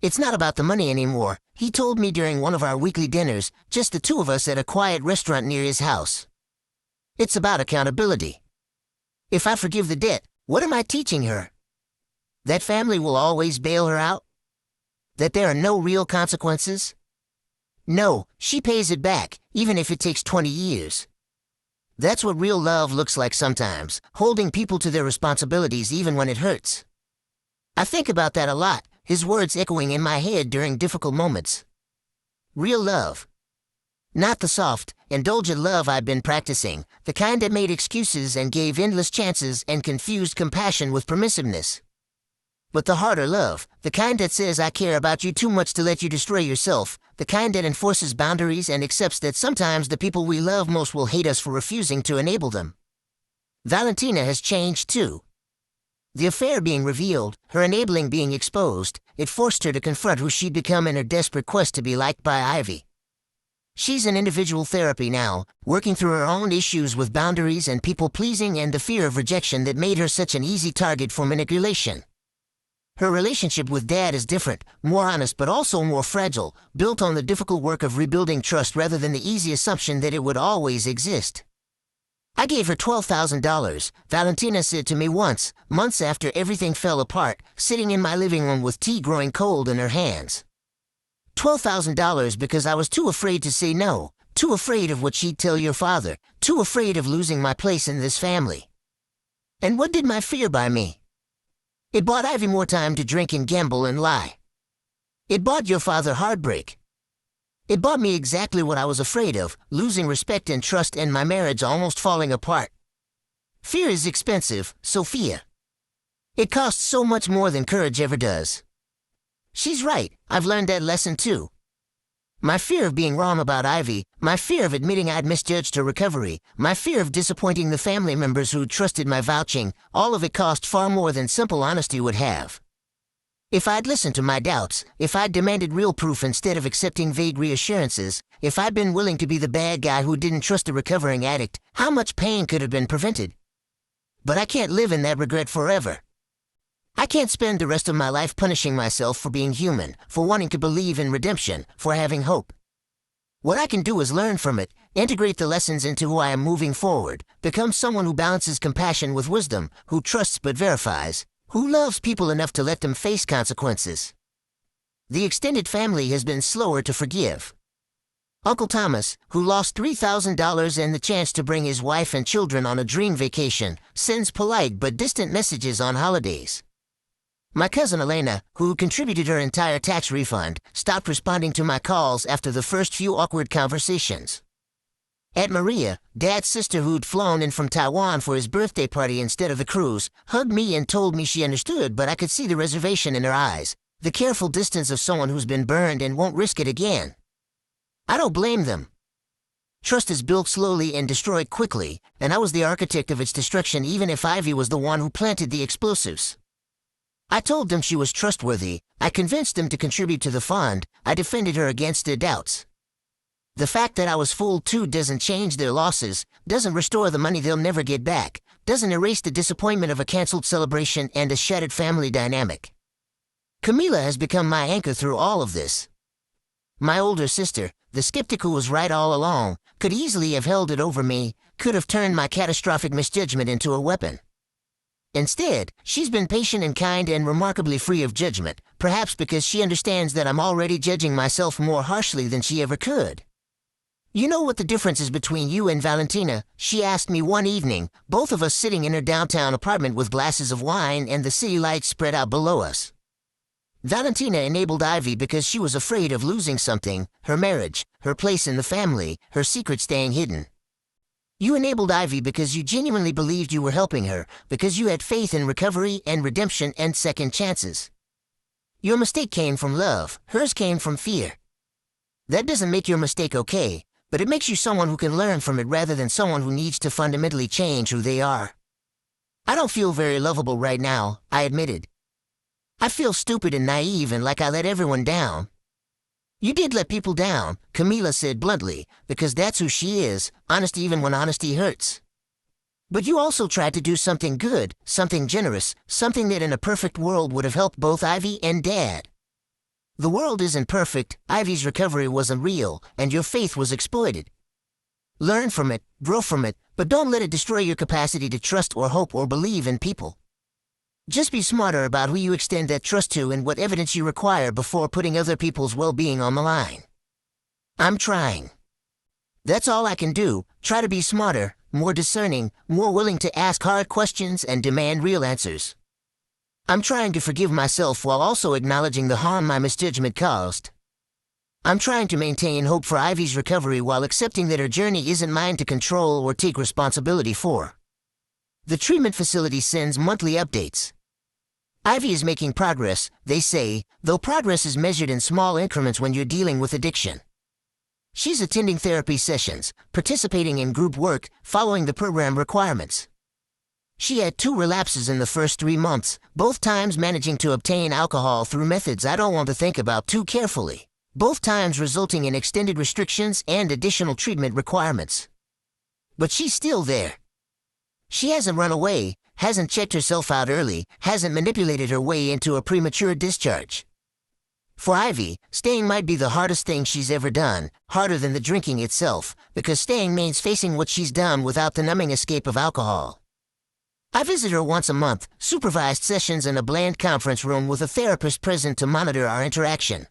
Speaker 1: It's not about the money anymore, he told me during one of our weekly dinners, just the two of us at a quiet restaurant near his house. It's about accountability. If I forgive the debt, what am I teaching her? That family will always bail her out? That there are no real consequences? No, she pays it back, even if it takes 20 years. That's what real love looks like sometimes, holding people to their responsibilities even when it hurts. I think about that a lot, his words echoing in my head during difficult moments. Real love. Not the soft, indulgent love I've been practicing, the kind that made excuses and gave endless chances and confused compassion with permissiveness. But the harder love, the kind that says I care about you too much to let you destroy yourself, the kind that enforces boundaries and accepts that sometimes the people we love most will hate us for refusing to enable them. Valentina has changed too. The affair being revealed, her enabling being exposed, it forced her to confront who she'd become in her desperate quest to be liked by Ivy. She's in individual therapy now, working through her own issues with boundaries and people-pleasing and the fear of rejection that made her such an easy target for manipulation. Her relationship with Dad is different, more honest but also more fragile, built on the difficult work of rebuilding trust rather than the easy assumption that it would always exist. I gave her $12,000, Valentina said to me once, months after everything fell apart, sitting in my living room with tea growing cold in her hands. $12,000 because I was too afraid to say no, too afraid of what she'd tell your father, too afraid of losing my place in this family. And what did my fear buy me? It bought Ivy more time to drink and gamble and lie. It bought your father heartbreak. It bought me exactly what I was afraid of, losing respect and trust and my marriage almost falling apart. Fear is expensive, Sophia. It costs so much more than courage ever does. She's right, I've learned that lesson too. My fear of being wrong about Ivy, my fear of admitting I'd misjudged her recovery, my fear of disappointing the family members who trusted my vouching, all of it cost far more than simple honesty would have. If I'd listened to my doubts, if I'd demanded real proof instead of accepting vague reassurances, if I'd been willing to be the bad guy who didn't trust a recovering addict, how much pain could have been prevented? But I can't live in that regret forever. I can't spend the rest of my life punishing myself for being human, for wanting to believe in redemption, for having hope. What I can do is learn from it, integrate the lessons into who I am moving forward, become someone who balances compassion with wisdom, who trusts but verifies, who loves people enough to let them face consequences. The extended family has been slower to forgive. Uncle Thomas, who lost $3,000 and the chance to bring his wife and children on a dream vacation, sends polite but distant messages on holidays. My cousin Elena, who contributed her entire tax refund, stopped responding to my calls after the first few awkward conversations. Aunt Maria, Dad's sister who'd flown in from Taiwan for his birthday party instead of the cruise, hugged me and told me she understood, but I could see the reservation in her eyes, the careful distance of someone who's been burned and won't risk it again. I don't blame them. Trust is built slowly and destroyed quickly, and I was the architect of its destruction even if Ivy was the one who planted the explosives. I told them she was trustworthy, I convinced them to contribute to the fund, I defended her against their doubts. The fact that I was fooled too doesn't change their losses, doesn't restore the money they'll never get back, doesn't erase the disappointment of a canceled celebration and a shattered family dynamic. Camila has become my anchor through all of this. My older sister, the skeptic who was right all along, could easily have held it over me, could have turned my catastrophic misjudgment into a weapon. Instead, she's been patient and kind and remarkably free of judgment, perhaps because she understands that I'm already judging myself more harshly than she ever could. You know what the difference is between you and Valentina? She asked me one evening, both of us sitting in her downtown apartment with glasses of wine and the city lights spread out below us. Valentina enabled Ivy because she was afraid of losing something, her marriage, her place in the family, her secret staying hidden. You enabled Ivy because you genuinely believed you were helping her, because you had faith in recovery and redemption and second chances. Your mistake came from love, hers came from fear. That doesn't make your mistake okay, but it makes you someone who can learn from it rather than someone who needs to fundamentally change who they are. I don't feel very lovable right now, I admitted. I feel stupid and naive and like I let everyone down. You did let people down, Camila said bluntly, because that's who she is, honest even when honesty hurts. But you also tried to do something good, something generous, something that in a perfect world would have helped both Ivy and Dad. The world isn't perfect, Ivy's recovery wasn't real, and your faith was exploited. Learn from it, grow from it, but don't let it destroy your capacity to trust or hope or believe in people. Just be smarter about who you extend that trust to and what evidence you require before putting other people's well-being on the line. I'm trying. That's all I can do, try to be smarter, more discerning, more willing to ask hard questions and demand real answers. I'm trying to forgive myself while also acknowledging the harm my misjudgment caused. I'm trying to maintain hope for Ivy's recovery while accepting that her journey isn't mine to control or take responsibility for. The treatment facility sends monthly updates. Ivy is making progress, they say, though progress is measured in small increments when you're dealing with addiction. She's attending therapy sessions, participating in group work, following the program requirements. She had 2 relapses in the first 3 months, both times managing to obtain alcohol through methods I don't want to think about too carefully, both times resulting in extended restrictions and additional treatment requirements. But she's still there. She hasn't run away, hasn't checked herself out early, hasn't manipulated her way into a premature discharge. For Ivy, staying might be the hardest thing she's ever done, harder than the drinking itself, because staying means facing what she's done without the numbing escape of alcohol. I visit her once a month, supervised sessions in a bland conference room with a therapist present to monitor our interaction.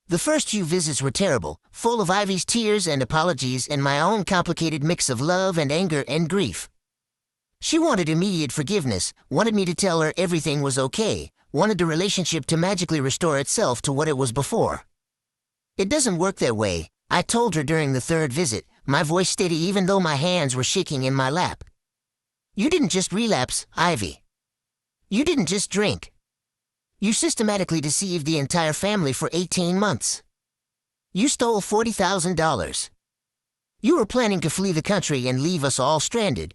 Speaker 1: The first few visits were terrible, full of Ivy's tears and apologies and my own complicated mix of love and anger and grief. She wanted immediate forgiveness, wanted me to tell her everything was okay, wanted the relationship to magically restore itself to what it was before. It doesn't work that way, I told her during the 3rd visit, my voice steady even though my hands were shaking in my lap. You didn't just relapse, Ivy. You didn't just drink. You systematically deceived the entire family for 18 months. You stole $40,000. You were planning to flee the country and leave us all stranded.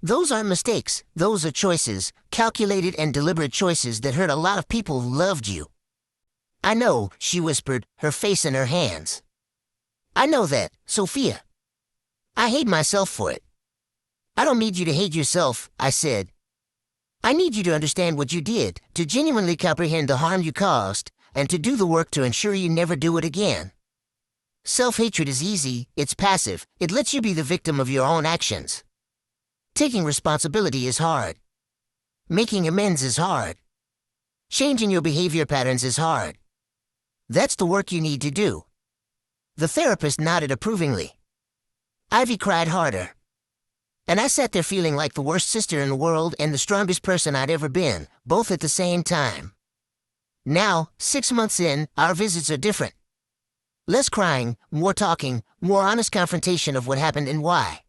Speaker 1: Those aren't mistakes, those are choices, calculated and deliberate choices that hurt a lot of people who loved you. I know, she whispered, her face in her hands. I know that, Sophia. I hate myself for it. I don't need you to hate yourself, I said. I need you to understand what you did, to genuinely comprehend the harm you caused, and to do the work to ensure you never do it again. Self-hatred is easy, it's passive, it lets you be the victim of your own actions. Taking responsibility is hard. Making amends is hard. Changing your behavior patterns is hard. That's the work you need to do. The therapist nodded approvingly. Ivy cried harder. And I sat there feeling like the worst sister in the world and the strongest person I'd ever been, both at the same time. Now, 6 months in, our visits are different. Less crying, more talking, more honest confrontation of what happened and why.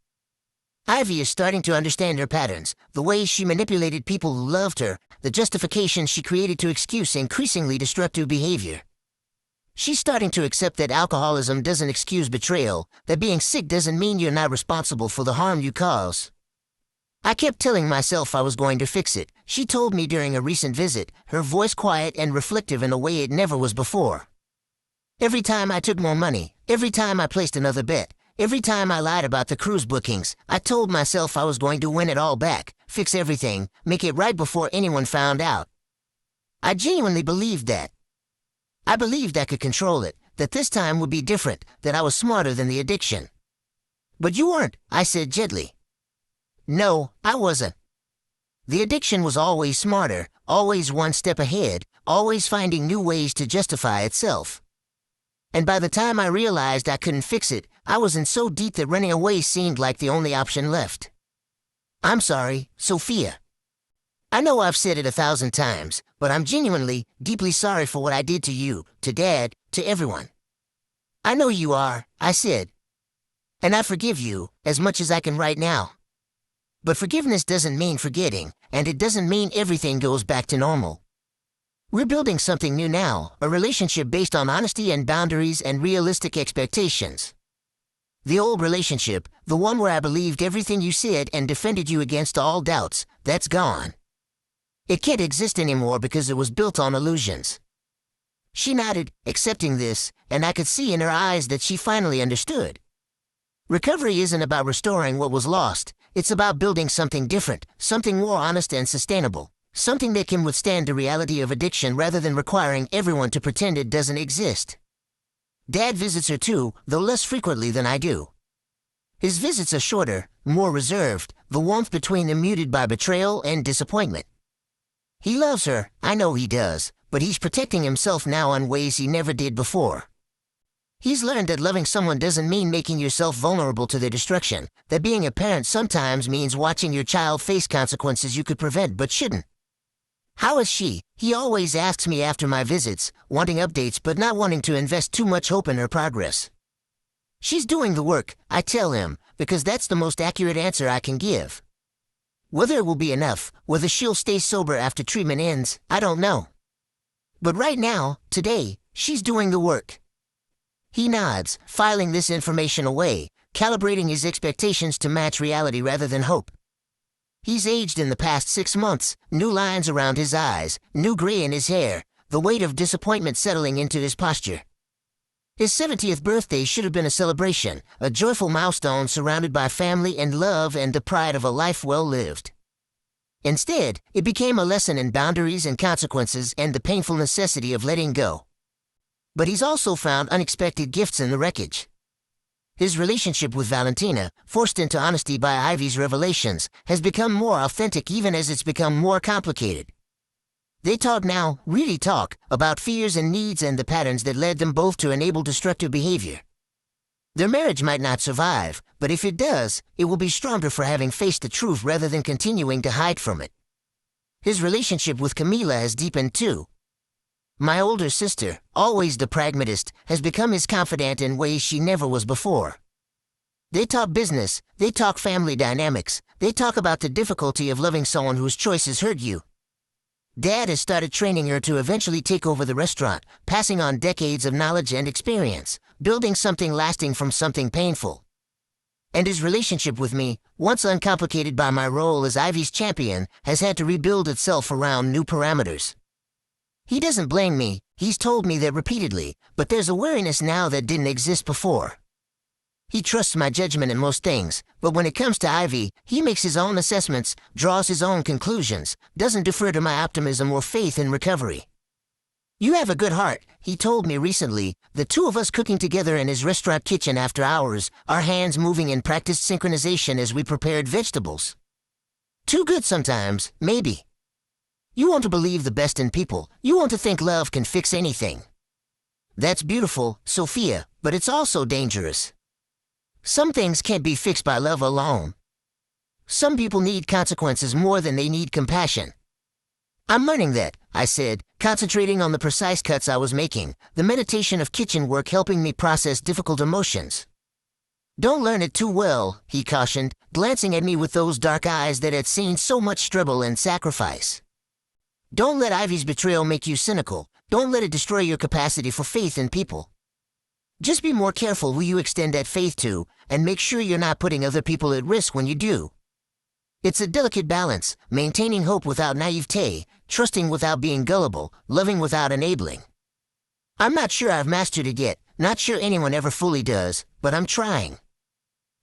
Speaker 1: Ivy is starting to understand her patterns, the ways she manipulated people who loved her, the justifications she created to excuse increasingly destructive behavior. She's starting to accept that alcoholism doesn't excuse betrayal, that being sick doesn't mean you're not responsible for the harm you cause. I kept telling myself I was going to fix it, she told me during a recent visit, her voice quiet and reflective in a way it never was before. Every time I took more money, every time I placed another bet, every time I lied about the cruise bookings, I told myself I was going to win it all back, fix everything, make it right before anyone found out. I genuinely believed that. I believed I could control it, that this time would be different, that I was smarter than the addiction. But you weren't, I said gently. No, I wasn't. The addiction was always smarter, always one step ahead, always finding new ways to justify itself. And by the time I realized I couldn't fix it, I was in so deep that running away seemed like the only option left. I'm sorry, Sophia. I know I've said it 1,000 times, but I'm genuinely, deeply sorry for what I did to you, to Dad, to everyone. I know you are, I said. And I forgive you, as much as I can right now. But forgiveness doesn't mean forgetting, and it doesn't mean everything goes back to normal. We're building something new now, a relationship based on honesty and boundaries and realistic expectations. The old relationship, the one where I believed everything you said and defended you against all doubts, that's gone. It can't exist anymore because it was built on illusions. She nodded, accepting this, and I could see in her eyes that she finally understood. Recovery isn't about restoring what was lost, it's about building something different, something more honest and sustainable. Something that can withstand the reality of addiction rather than requiring everyone to pretend it doesn't exist. Dad visits her too, though less frequently than I do. His visits are shorter, more reserved, the warmth between them muted by betrayal and disappointment. He loves her, I know he does, but he's protecting himself now in ways he never did before. He's learned that loving someone doesn't mean making yourself vulnerable to their destruction, that being a parent sometimes means watching your child face consequences you could prevent but shouldn't. How is she? He always asks me after my visits, wanting updates but not wanting to invest too much hope in her progress. She's doing the work, I tell him, because that's the most accurate answer I can give. Whether it will be enough, whether she'll stay sober after treatment ends, I don't know. But right now, today, she's doing the work. He nods, filing this information away, calibrating his expectations to match reality rather than hope. He's aged in the past 6 months, new lines around his eyes, new gray in his hair, the weight of disappointment settling into his posture. His 70th birthday should have been a celebration, a joyful milestone surrounded by family and love and the pride of a life well lived. Instead, it became a lesson in boundaries and consequences and the painful necessity of letting go. But he's also found unexpected gifts in the wreckage. His relationship with Valentina, forced into honesty by Ivy's revelations, has become more authentic even as it's become more complicated. They talk now, really talk, about fears and needs and the patterns that led them both to enable destructive behavior. Their marriage might not survive, but if it does, it will be stronger for having faced the truth rather than continuing to hide from it. His relationship with Camila has deepened too. My older sister, always the pragmatist, has become his confidant in ways she never was before. They talk business, they talk family dynamics, they talk about the difficulty of loving someone whose choices hurt you. Dad has started training her to eventually take over the restaurant, passing on decades of knowledge and experience, building something lasting from something painful. And his relationship with me, once uncomplicated by my role as Ivy's champion, has had to rebuild itself around new parameters. He doesn't blame me, he's told me that repeatedly, but there's a wariness now that didn't exist before. He trusts my judgment in most things, but when it comes to Ivy, he makes his own assessments, draws his own conclusions, doesn't defer to my optimism or faith in recovery. You have a good heart, he told me recently, the two of us cooking together in his restaurant kitchen after hours, our hands moving in practiced synchronization as we prepared vegetables. Too good sometimes, maybe. You want to believe the best in people. You want to think love can fix anything. That's beautiful, Sophia, but it's also dangerous. Some things can't be fixed by love alone. Some people need consequences more than they need compassion. I'm learning that, I said, concentrating on the precise cuts I was making, the meditation of kitchen work helping me process difficult emotions. Don't learn it too well, he cautioned, glancing at me with those dark eyes that had seen so much struggle and sacrifice. Don't let Ivy's betrayal make you cynical. Don't let it destroy your capacity for faith in people. Just be more careful who you extend that faith to, and make sure you're not putting other people at risk when you do. It's a delicate balance, maintaining hope without naivete, trusting without being gullible, loving without enabling. I'm not sure I've mastered it yet, not sure anyone ever fully does, but I'm trying.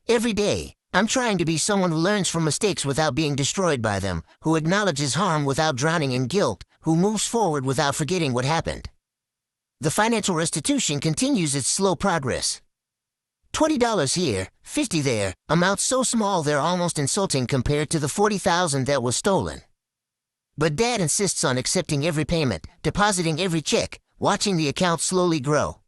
Speaker 1: Every day, I'm trying to be someone who learns from mistakes without being destroyed by them, who acknowledges harm without drowning in guilt, who moves forward without forgetting what happened. The financial restitution continues its slow progress. $20 here, $50 there, amounts so small they're almost insulting compared to the $40,000 that was stolen. But Dad insists on accepting every payment, depositing every check, watching the account slowly grow.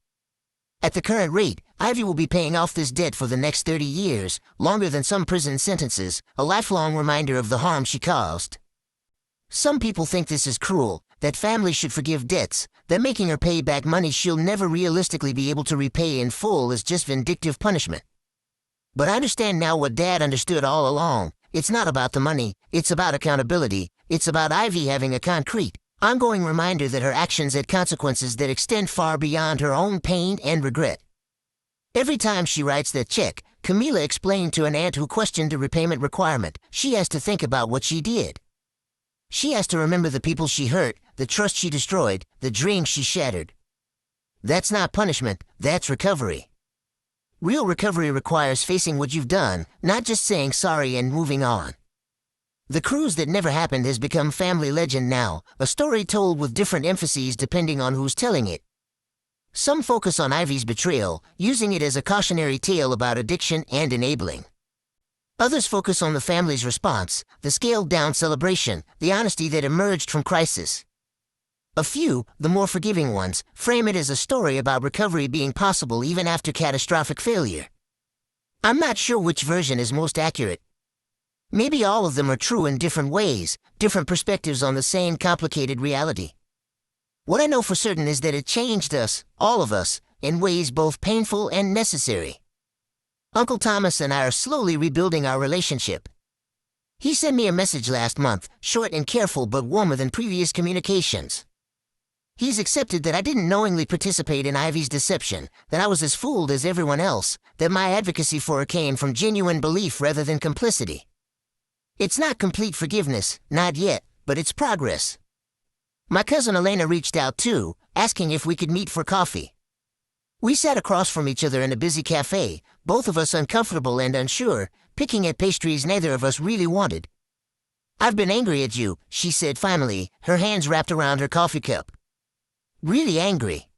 Speaker 1: At the current rate, Ivy will be paying off this debt for the next 30 years, longer than some prison sentences, a lifelong reminder of the harm she caused. Some people think this is cruel, that families should forgive debts, that making her pay back money she'll never realistically be able to repay in full is just vindictive punishment. But I understand now what Dad understood all along. It's not about the money, it's about accountability, it's about Ivy having a concrete, ongoing reminder that her actions had consequences that extend far beyond her own pain and regret. Every time she writes that check, Camila explained to an aunt who questioned the repayment requirement, she has to think about what she did. She has to remember the people she hurt, the trust she destroyed, the dreams she shattered. That's not punishment, that's recovery. Real recovery requires facing what you've done, not just saying sorry and moving on. The cruise that never happened has become family legend now, a story told with different emphases depending on who's telling it. Some focus on Ivy's betrayal, using it as a cautionary tale about addiction and enabling. Others focus on the family's response, the scaled-down celebration, the honesty that emerged from crisis. A few, the more forgiving ones, frame it as a story about recovery being possible even after catastrophic failure. I'm not sure which version is most accurate. Maybe all of them are true in different ways, different perspectives on the same complicated reality. What I know for certain is that it changed us, all of us, in ways both painful and necessary. Uncle Thomas and I are slowly rebuilding our relationship. He sent me a message last month, short and careful but warmer than previous communications. He's accepted that I didn't knowingly participate in Ivy's deception, that I was as fooled as everyone else, that my advocacy for her came from genuine belief rather than complicity. It's not complete forgiveness, not yet, but it's progress. My cousin Elena reached out too, asking if we could meet for coffee. We sat across from each other in a busy cafe, both of us uncomfortable and unsure, picking at pastries neither of us really wanted. I've been angry at you, she said finally, her hands wrapped around her coffee cup. Really angry.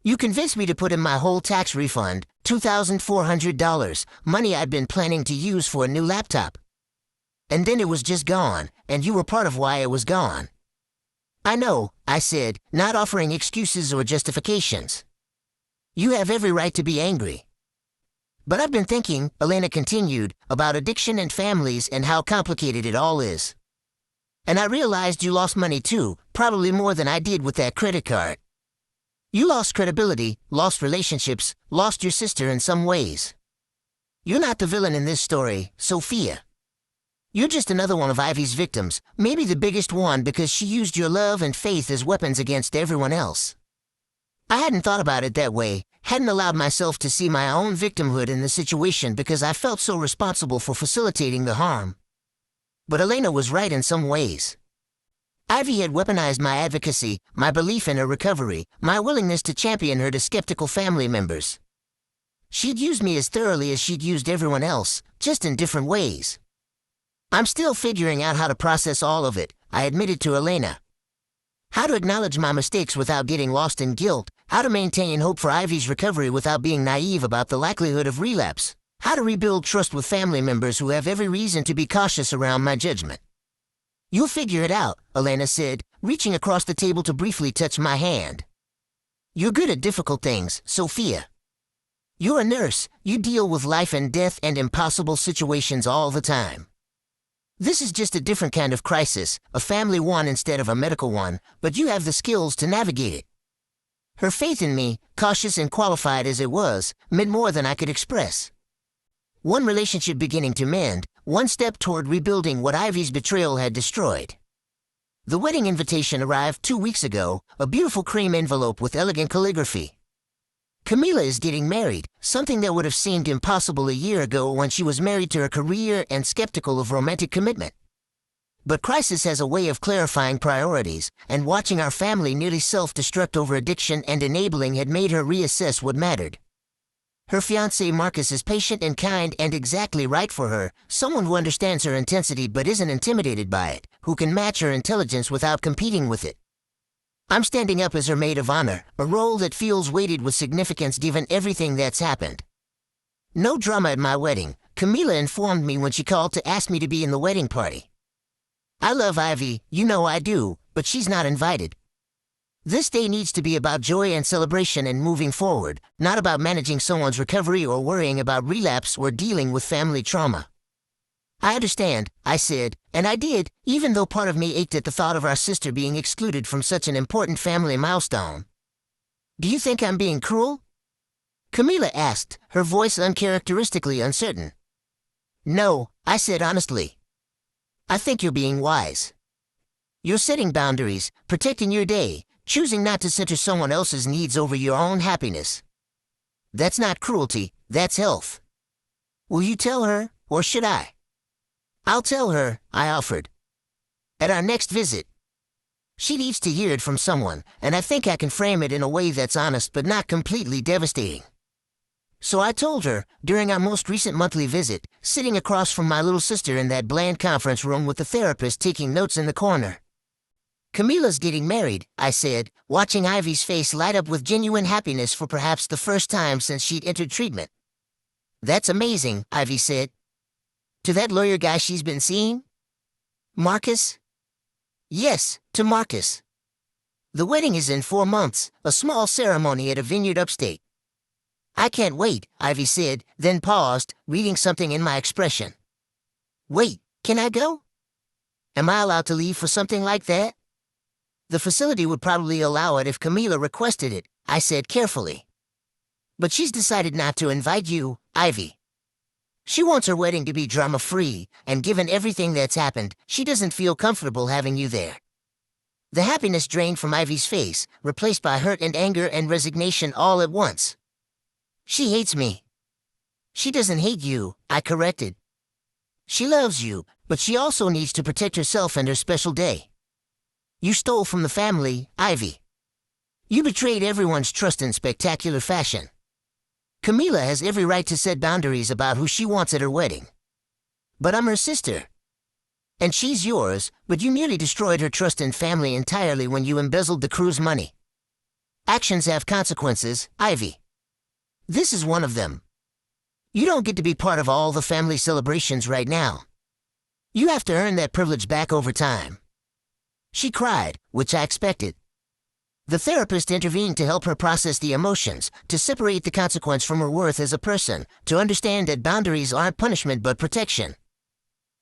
Speaker 1: You convinced me to put in my whole tax refund, $2,400, money I'd been planning to use for a new laptop. And then it was just gone, and you were part of why it was gone. I know, I said, not offering excuses or justifications. You have every right to be angry. But I've been thinking, Elena continued, about addiction and families and how complicated it all is. And I realized you lost money too, probably more than I did with that credit card. You lost credibility, lost relationships, lost your sister in some ways. You're not the villain in this story, Sophia. You're just another one of Ivy's victims, maybe the biggest one because she used your love and faith as weapons against everyone else. I hadn't thought about it that way, hadn't allowed myself to see my own victimhood in the situation because I felt so responsible for facilitating the harm. But Elena was right in some ways. Ivy had weaponized my advocacy, my belief in her recovery, my willingness to champion her to skeptical family members. She'd used me as thoroughly as she'd used everyone else, just in different ways. I'm still figuring out how to process all of it, I admitted to Elena. How to acknowledge my mistakes without getting lost in guilt, how to maintain hope for Ivy's recovery without being naive about the likelihood of relapse, how to rebuild trust with family members who have every reason to be cautious around my judgment. You'll figure it out, Elena said, reaching across the table to briefly touch my hand. You're good at difficult things, Sophia. You're a nurse, you deal with life and death and impossible situations all the time. This is just a different kind of crisis, a family one instead of a medical one, but you have the skills to navigate it. Her faith in me, cautious and qualified as it was, meant more than I could express. One relationship beginning to mend, one step toward rebuilding what Ivy's betrayal had destroyed. The wedding invitation arrived 2 weeks ago, a beautiful cream envelope with elegant calligraphy. Camila is getting married, something that would have seemed impossible a year ago when she was married to her career and skeptical of romantic commitment. But crisis has a way of clarifying priorities, and watching our family nearly self-destruct over addiction and enabling had made her reassess what mattered. Her fiancé Marcus is patient and kind and exactly right for her, someone who understands her intensity but isn't intimidated by it, who can match her intelligence without competing with it. I'm standing up as her maid of honor, a role that feels weighted with significance given everything that's happened. No drama at my wedding, Camila informed me when she called to ask me to be in the wedding party. I love Ivy, you know I do, but she's not invited. This day needs to be about joy and celebration and moving forward, not about managing someone's recovery or worrying about relapse or dealing with family trauma. I understand, I said, and I did, even though part of me ached at the thought of our sister being excluded from such an important family milestone. Do you think I'm being cruel? Camila asked, her voice uncharacteristically uncertain. No, I said honestly. I think you're being wise. You're setting boundaries, protecting your day, choosing not to center someone else's needs over your own happiness. That's not cruelty, that's health. Will you tell her, or should I? I'll tell her, I offered. At our next visit. She needs to hear it from someone, and I think I can frame it in a way that's honest but not completely devastating. So I told her, during our most recent monthly visit, sitting across from my little sister in that bland conference room with the therapist taking notes in the corner. Camila's getting married, I said, watching Ivy's face light up with genuine happiness for perhaps the first time since she'd entered treatment. That's amazing, Ivy said. To that lawyer guy she's been seeing? Marcus? Yes, to Marcus. The wedding is in 4 months, a small ceremony at a vineyard upstate. I can't wait, Ivy said, then paused, reading something in my expression. Wait, can I go? Am I allowed to leave for something like that? The facility would probably allow it if Camila requested it, I said carefully. But she's decided not to invite you, Ivy. She wants her wedding to be drama-free, and given everything that's happened, she doesn't feel comfortable having you there. The happiness drained from Ivy's face, replaced by hurt and anger and resignation all at once. She hates me. She doesn't hate you, I corrected. She loves you, but she also needs to protect herself and her special day. You stole from the family, Ivy. You betrayed everyone's trust in spectacular fashion. Camila has every right to set boundaries about who she wants at her wedding. But I'm her sister. And she's yours, but you nearly destroyed her trust in family entirely when you embezzled the crew's money. Actions have consequences, Ivy. This is one of them. You don't get to be part of all the family celebrations right now. You have to earn that privilege back over time. She cried, which I expected. The therapist intervened to help her process the emotions, to separate the consequence from her worth as a person, to understand that boundaries aren't punishment but protection.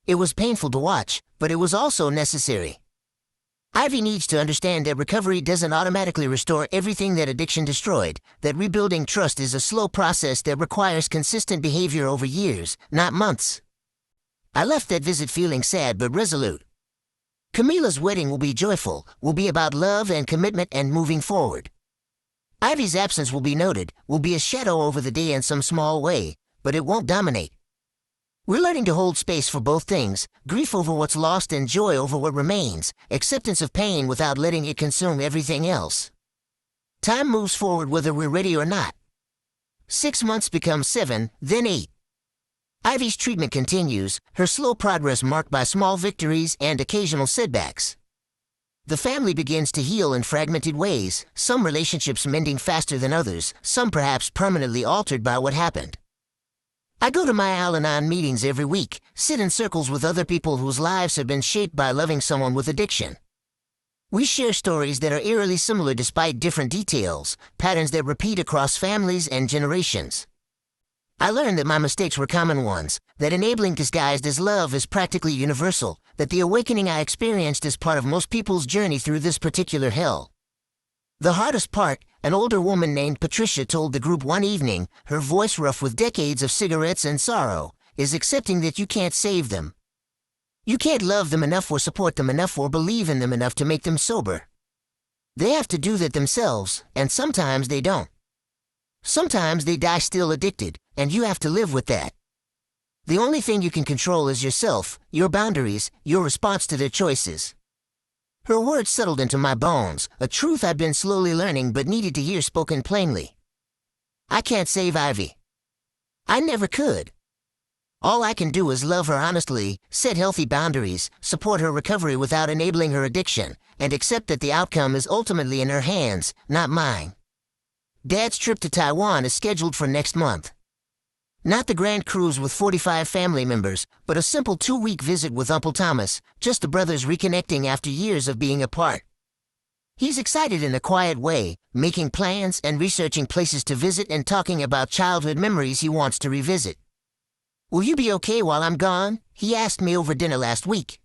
Speaker 1: It was painful to watch, but it was also necessary. Ivy needs to understand that recovery doesn't automatically restore everything that addiction destroyed, that rebuilding trust is a slow process that requires consistent behavior over years, not months. I left that visit feeling sad but resolute. Camila's wedding will be joyful, will be about love and commitment and moving forward. Ivy's absence will be noted, will be a shadow over the day in some small way, but it won't dominate. We're learning to hold space for both things, grief over what's lost and joy over what remains, acceptance of pain without letting it consume everything else. Time moves forward whether we're ready or not. 6 months become 7, then 8. Ivy's treatment continues, her slow progress marked by small victories and occasional setbacks. The family begins to heal in fragmented ways, some relationships mending faster than others, some perhaps permanently altered by what happened. I go to my Al-Anon meetings every week, sit in circles with other people whose lives have been shaped by loving someone with addiction. We share stories that are eerily similar despite different details, patterns that repeat across families and generations. I learned that my mistakes were common ones, that enabling disguised as love is practically universal, that the awakening I experienced is part of most people's journey through this particular hell. The hardest part, an older woman named Patricia told the group one evening, her voice rough with decades of cigarettes and sorrow, is accepting that you can't save them. You can't love them enough or support them enough or believe in them enough to make them sober. They have to do that themselves, and sometimes they don't. Sometimes they die still addicted, and you have to live with that. The only thing you can control is yourself, your boundaries, your response to their choices. Her words settled into my bones, a truth I'd been slowly learning but needed to hear spoken plainly. I can't save Ivy. I never could. All I can do is love her honestly, set healthy boundaries, support her recovery without enabling her addiction, and accept that the outcome is ultimately in her hands, not mine. Dad's trip to Taiwan is scheduled for next month. Not the grand cruise with 45 family members, but a simple 2-week visit with Uncle Thomas, just the brothers reconnecting after years of being apart. He's excited in a quiet way, making plans and researching places to visit and talking about childhood memories he wants to revisit. "Will you be okay while I'm gone?" he asked me over dinner last week.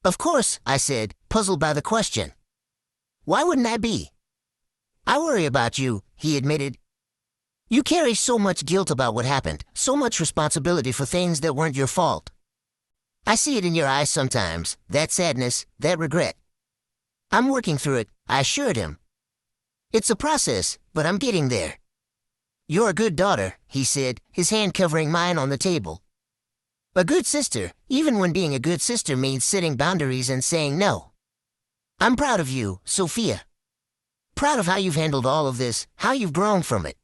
Speaker 1: "Of course," I said, puzzled by the question. "Why wouldn't I be?" "I worry about you," he admitted. "You carry so much guilt about what happened, so much responsibility for things that weren't your fault. I see it in your eyes sometimes, that sadness, that regret." "I'm working through it," I assured him. "It's a process, but I'm getting there." "You're a good daughter," he said, his hand covering mine on the table. "A good sister, even when being a good sister means setting boundaries and saying no. I'm proud of you, Sophia. Proud of how you've handled all of this, how you've grown from it."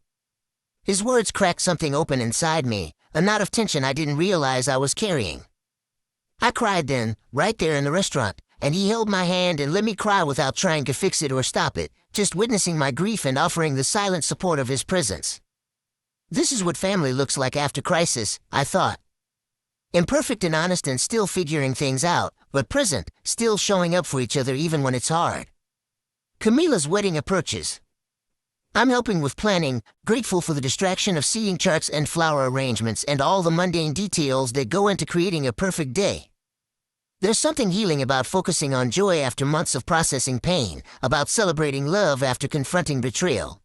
Speaker 1: His words cracked something open inside me, a knot of tension I didn't realize I was carrying. I cried then, right there in the restaurant, and he held my hand and let me cry without trying to fix it or stop it, just witnessing my grief and offering the silent support of his presence. This is what family looks like after crisis, I thought. Imperfect and honest and still figuring things out, but present, still showing up for each other even when it's hard. Camila's wedding approaches. I'm helping with planning, grateful for the distraction of seating charts and flower arrangements and all the mundane details that go into creating a perfect day. There's something healing about focusing on joy after months of processing pain, about celebrating love after confronting betrayal.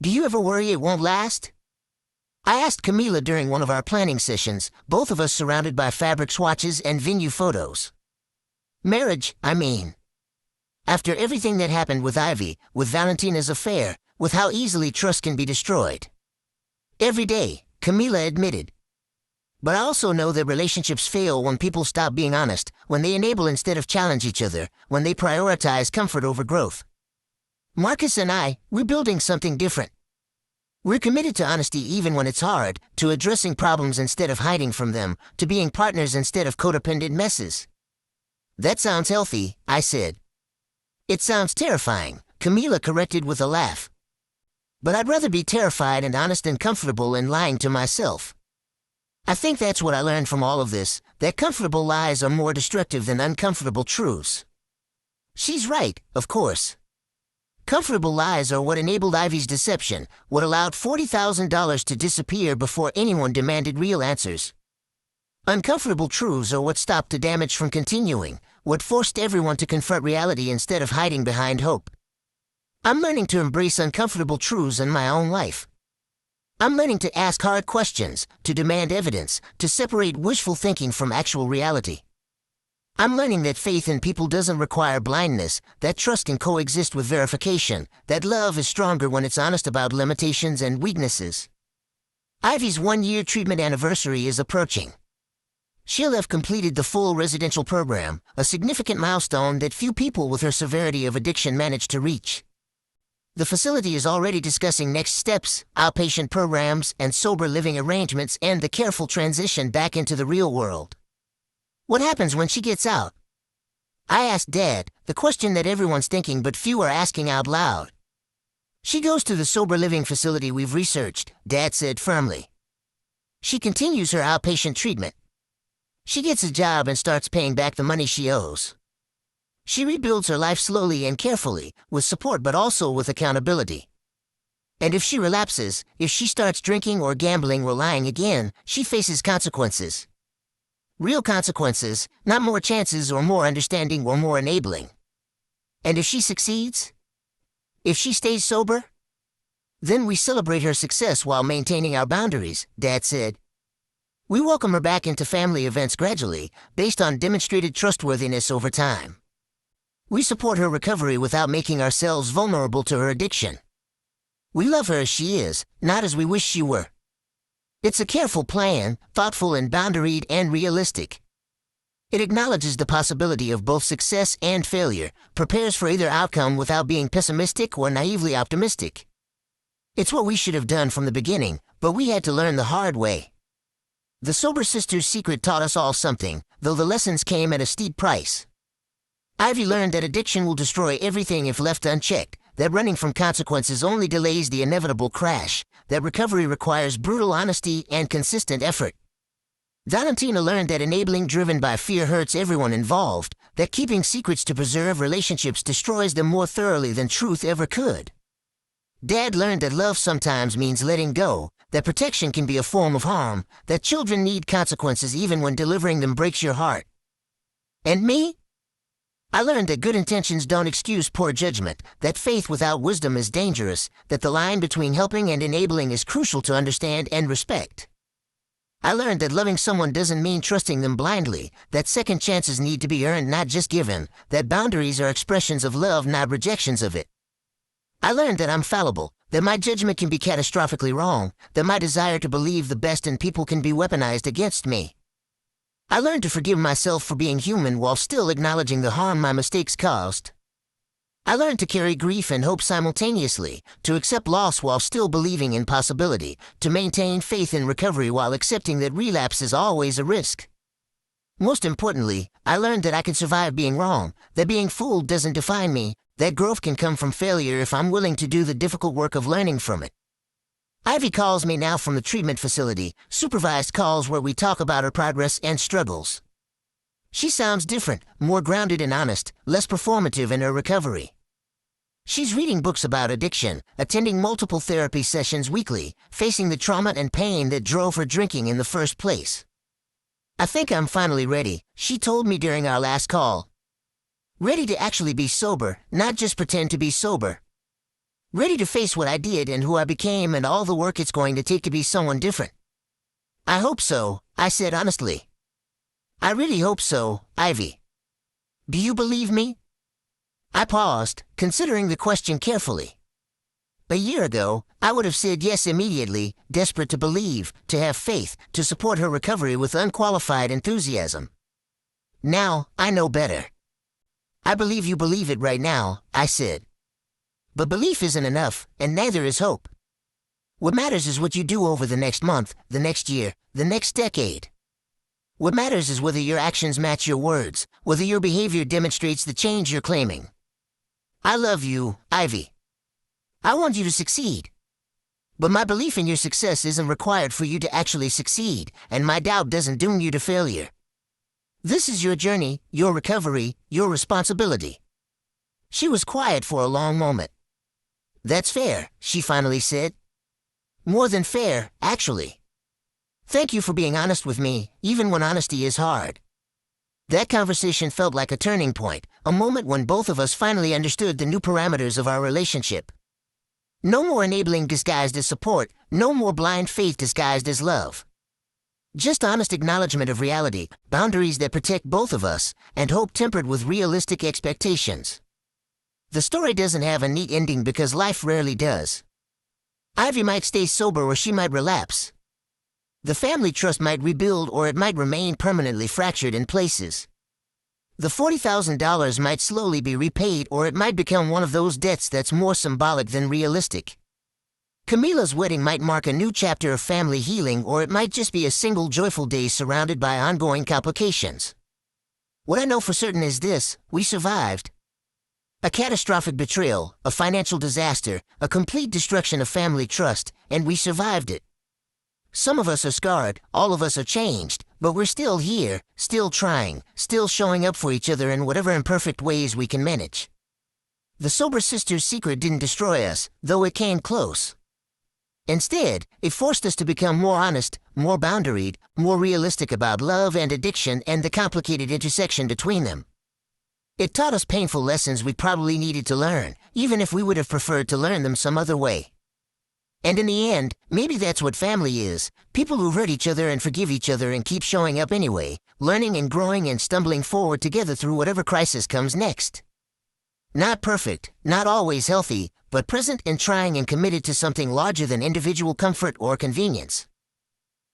Speaker 1: Do you ever worry it won't last? I asked Camila during one of our planning sessions, both of us surrounded by fabric swatches and venue photos. Marriage, I mean. After everything that happened with Ivy, with Valentina's affair, with how easily trust can be destroyed. Every day, Camila admitted. But I also know that relationships fail when people stop being honest, when they enable instead of challenge each other, when they prioritize comfort over growth. Marcus and I, we're building something different. We're committed to honesty even when it's hard, to addressing problems instead of hiding from them, to being partners instead of codependent messes. That sounds healthy, I said. It sounds terrifying, Camila corrected with a laugh. But I'd rather be terrified and honest and comfortable than lying to myself. I think that's what I learned from all of this, that comfortable lies are more destructive than uncomfortable truths. She's right, of course. Comfortable lies are what enabled Ivy's deception, what allowed $40,000 to disappear before anyone demanded real answers. Uncomfortable truths are what stopped the damage from continuing, what forced everyone to confront reality instead of hiding behind hope. I'm learning to embrace uncomfortable truths in my own life. I'm learning to ask hard questions, to demand evidence, to separate wishful thinking from actual reality. I'm learning that faith in people doesn't require blindness, that trust can coexist with verification, that love is stronger when it's honest about limitations and weaknesses. Ivy's 1-year treatment anniversary is approaching. She'll have completed the full residential program, a significant milestone that few people with her severity of addiction manage to reach. The facility is already discussing next steps, outpatient programs, and sober living arrangements and the careful transition back into the real world. What happens when she gets out? I asked Dad, the question that everyone's thinking but few are asking out loud. She goes to the sober living facility we've researched, Dad said firmly. She continues her outpatient treatment. She gets a job and starts paying back the money she owes. She rebuilds her life slowly and carefully, with support but also with accountability. And if she relapses, if she starts drinking or gambling or lying again, she faces consequences. Real consequences, not more chances or more understanding or more enabling. And if she succeeds? If she stays sober? Then we celebrate her success while maintaining our boundaries, Dad said. We welcome her back into family events gradually, based on demonstrated trustworthiness over time. We support her recovery without making ourselves vulnerable to her addiction. We love her as she is, not as we wish she were. It's a careful plan, thoughtful and boundaried and realistic. It acknowledges the possibility of both success and failure, prepares for either outcome without being pessimistic or naively optimistic. It's what we should have done from the beginning, but we had to learn the hard way. The Sober Sister's secret taught us all something, though the lessons came at a steep price. Ivy learned that addiction will destroy everything if left unchecked, that running from consequences only delays the inevitable crash, that recovery requires brutal honesty and consistent effort. Valentina learned that enabling driven by fear hurts everyone involved, that keeping secrets to preserve relationships destroys them more thoroughly than truth ever could. Dad learned that love sometimes means letting go, that protection can be a form of harm, that children need consequences even when delivering them breaks your heart. And me? I learned that good intentions don't excuse poor judgment, that faith without wisdom is dangerous, that the line between helping and enabling is crucial to understand and respect. I learned that loving someone doesn't mean trusting them blindly, that second chances need to be earned, not just given, that boundaries are expressions of love, not rejections of it. I learned that I'm fallible, that my judgment can be catastrophically wrong, that my desire to believe the best in people can be weaponized against me. I learned to forgive myself for being human while still acknowledging the harm my mistakes caused. I learned to carry grief and hope simultaneously, to accept loss while still believing in possibility, to maintain faith in recovery while accepting that relapse is always a risk. Most importantly, I learned that I can survive being wrong, that being fooled doesn't define me, that growth can come from failure if I'm willing to do the difficult work of learning from it. Ivy calls me now from the treatment facility, supervised calls where we talk about her progress and struggles. She sounds different, more grounded and honest, less performative in her recovery. She's reading books about addiction, attending multiple therapy sessions weekly, facing the trauma and pain that drove her drinking in the first place. I think I'm finally ready, she told me during our last call. Ready to actually be sober, not just pretend to be sober. Ready to face what I did and who I became and all the work it's going to take to be someone different. I hope so, I said honestly. I really hope so, Ivy. Do you believe me? I paused, considering the question carefully. A year ago, I would have said yes immediately, desperate to believe, to have faith, to support her recovery with unqualified enthusiasm. Now, I know better. I believe you believe it right now, I said. But belief isn't enough, and neither is hope. What matters is what you do over the next month, the next year, the next decade. What matters is whether your actions match your words, whether your behavior demonstrates the change you're claiming. I love you, Ivy. I want you to succeed. But my belief in your success isn't required for you to actually succeed, and my doubt doesn't doom you to failure. This is your journey, your recovery, your responsibility. She was quiet for a long moment. That's fair, she finally said. More than fair, actually. Thank you for being honest with me, even when honesty is hard. That conversation felt like a turning point, a moment when both of us finally understood the new parameters of our relationship. No more enabling disguised as support, no more blind faith disguised as love. Just honest acknowledgement of reality, boundaries that protect both of us, and hope tempered with realistic expectations. The story doesn't have a neat ending because life rarely does. Ivy might stay sober or she might relapse. The family trust might rebuild or it might remain permanently fractured in places. The $40,000 might slowly be repaid or it might become one of those debts that's more symbolic than realistic. Camila's wedding might mark a new chapter of family healing or it might just be a single joyful day surrounded by ongoing complications. What I know for certain is this: we survived. A catastrophic betrayal, a financial disaster, a complete destruction of family trust, and we survived it. Some of us are scarred, all of us are changed, but we're still here, still trying, still showing up for each other in whatever imperfect ways we can manage. The Sober Sister's secret didn't destroy us, though it came close. Instead, it forced us to become more honest, more boundaried, more realistic about love and addiction and the complicated intersection between them. It taught us painful lessons we probably needed to learn, even if we would have preferred to learn them some other way. And in the end, maybe that's what family is. People who hurt each other and forgive each other and keep showing up anyway, learning and growing and stumbling forward together through whatever crisis comes next. Not perfect, not always healthy, but present and trying and committed to something larger than individual comfort or convenience.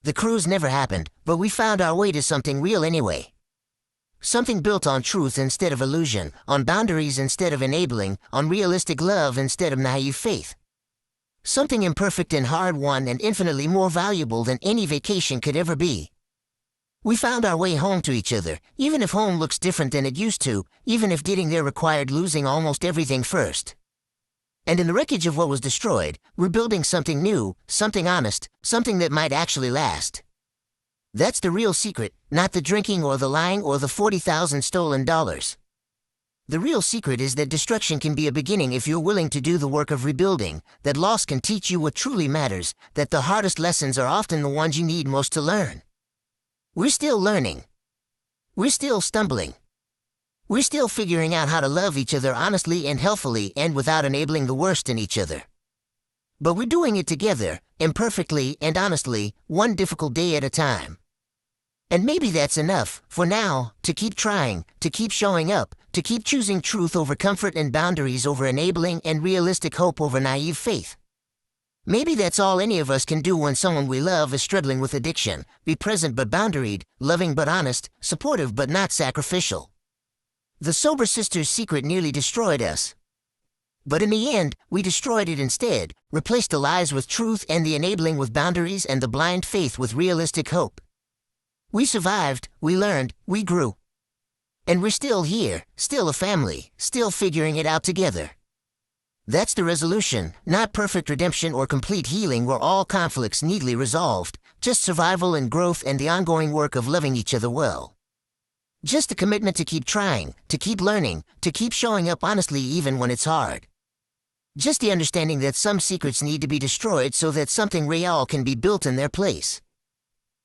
Speaker 1: The cruise never happened, but we found our way to something real anyway. Something built on truth instead of illusion, on boundaries instead of enabling, on realistic love instead of naive faith. Something imperfect and hard-won and infinitely more valuable than any vacation could ever be. We found our way home to each other, even if home looks different than it used to, even if getting there required losing almost everything first. And in the wreckage of what was destroyed, we're building something new, something honest, something that might actually last. That's the real secret, not the drinking or the lying or the 40,000 stolen dollars. The real secret is that destruction can be a beginning if you're willing to do the work of rebuilding, that loss can teach you what truly matters, that the hardest lessons are often the ones you need most to learn. We're still learning. We're still stumbling. We're still figuring out how to love each other honestly and healthfully and without enabling the worst in each other. But we're doing it together, imperfectly and honestly, one difficult day at a time. And maybe that's enough, for now, to keep trying, to keep showing up, to keep choosing truth over comfort and boundaries over enabling and realistic hope over naive faith. Maybe that's all any of us can do when someone we love is struggling with addiction, be present but boundaried, loving but honest, supportive but not sacrificial. The sober sister's secret nearly destroyed us. But in the end, we destroyed it instead, replaced the lies with truth and the enabling with boundaries and the blind faith with realistic hope. We survived, we learned, we grew. And we're still here, still a family, still figuring it out together. That's the resolution, not perfect redemption or complete healing where all conflicts neatly resolved, just survival and growth and the ongoing work of loving each other well. Just a commitment to keep trying, to keep learning, to keep showing up honestly even when it's hard. Just the understanding that some secrets need to be destroyed so that something real can be built in their place.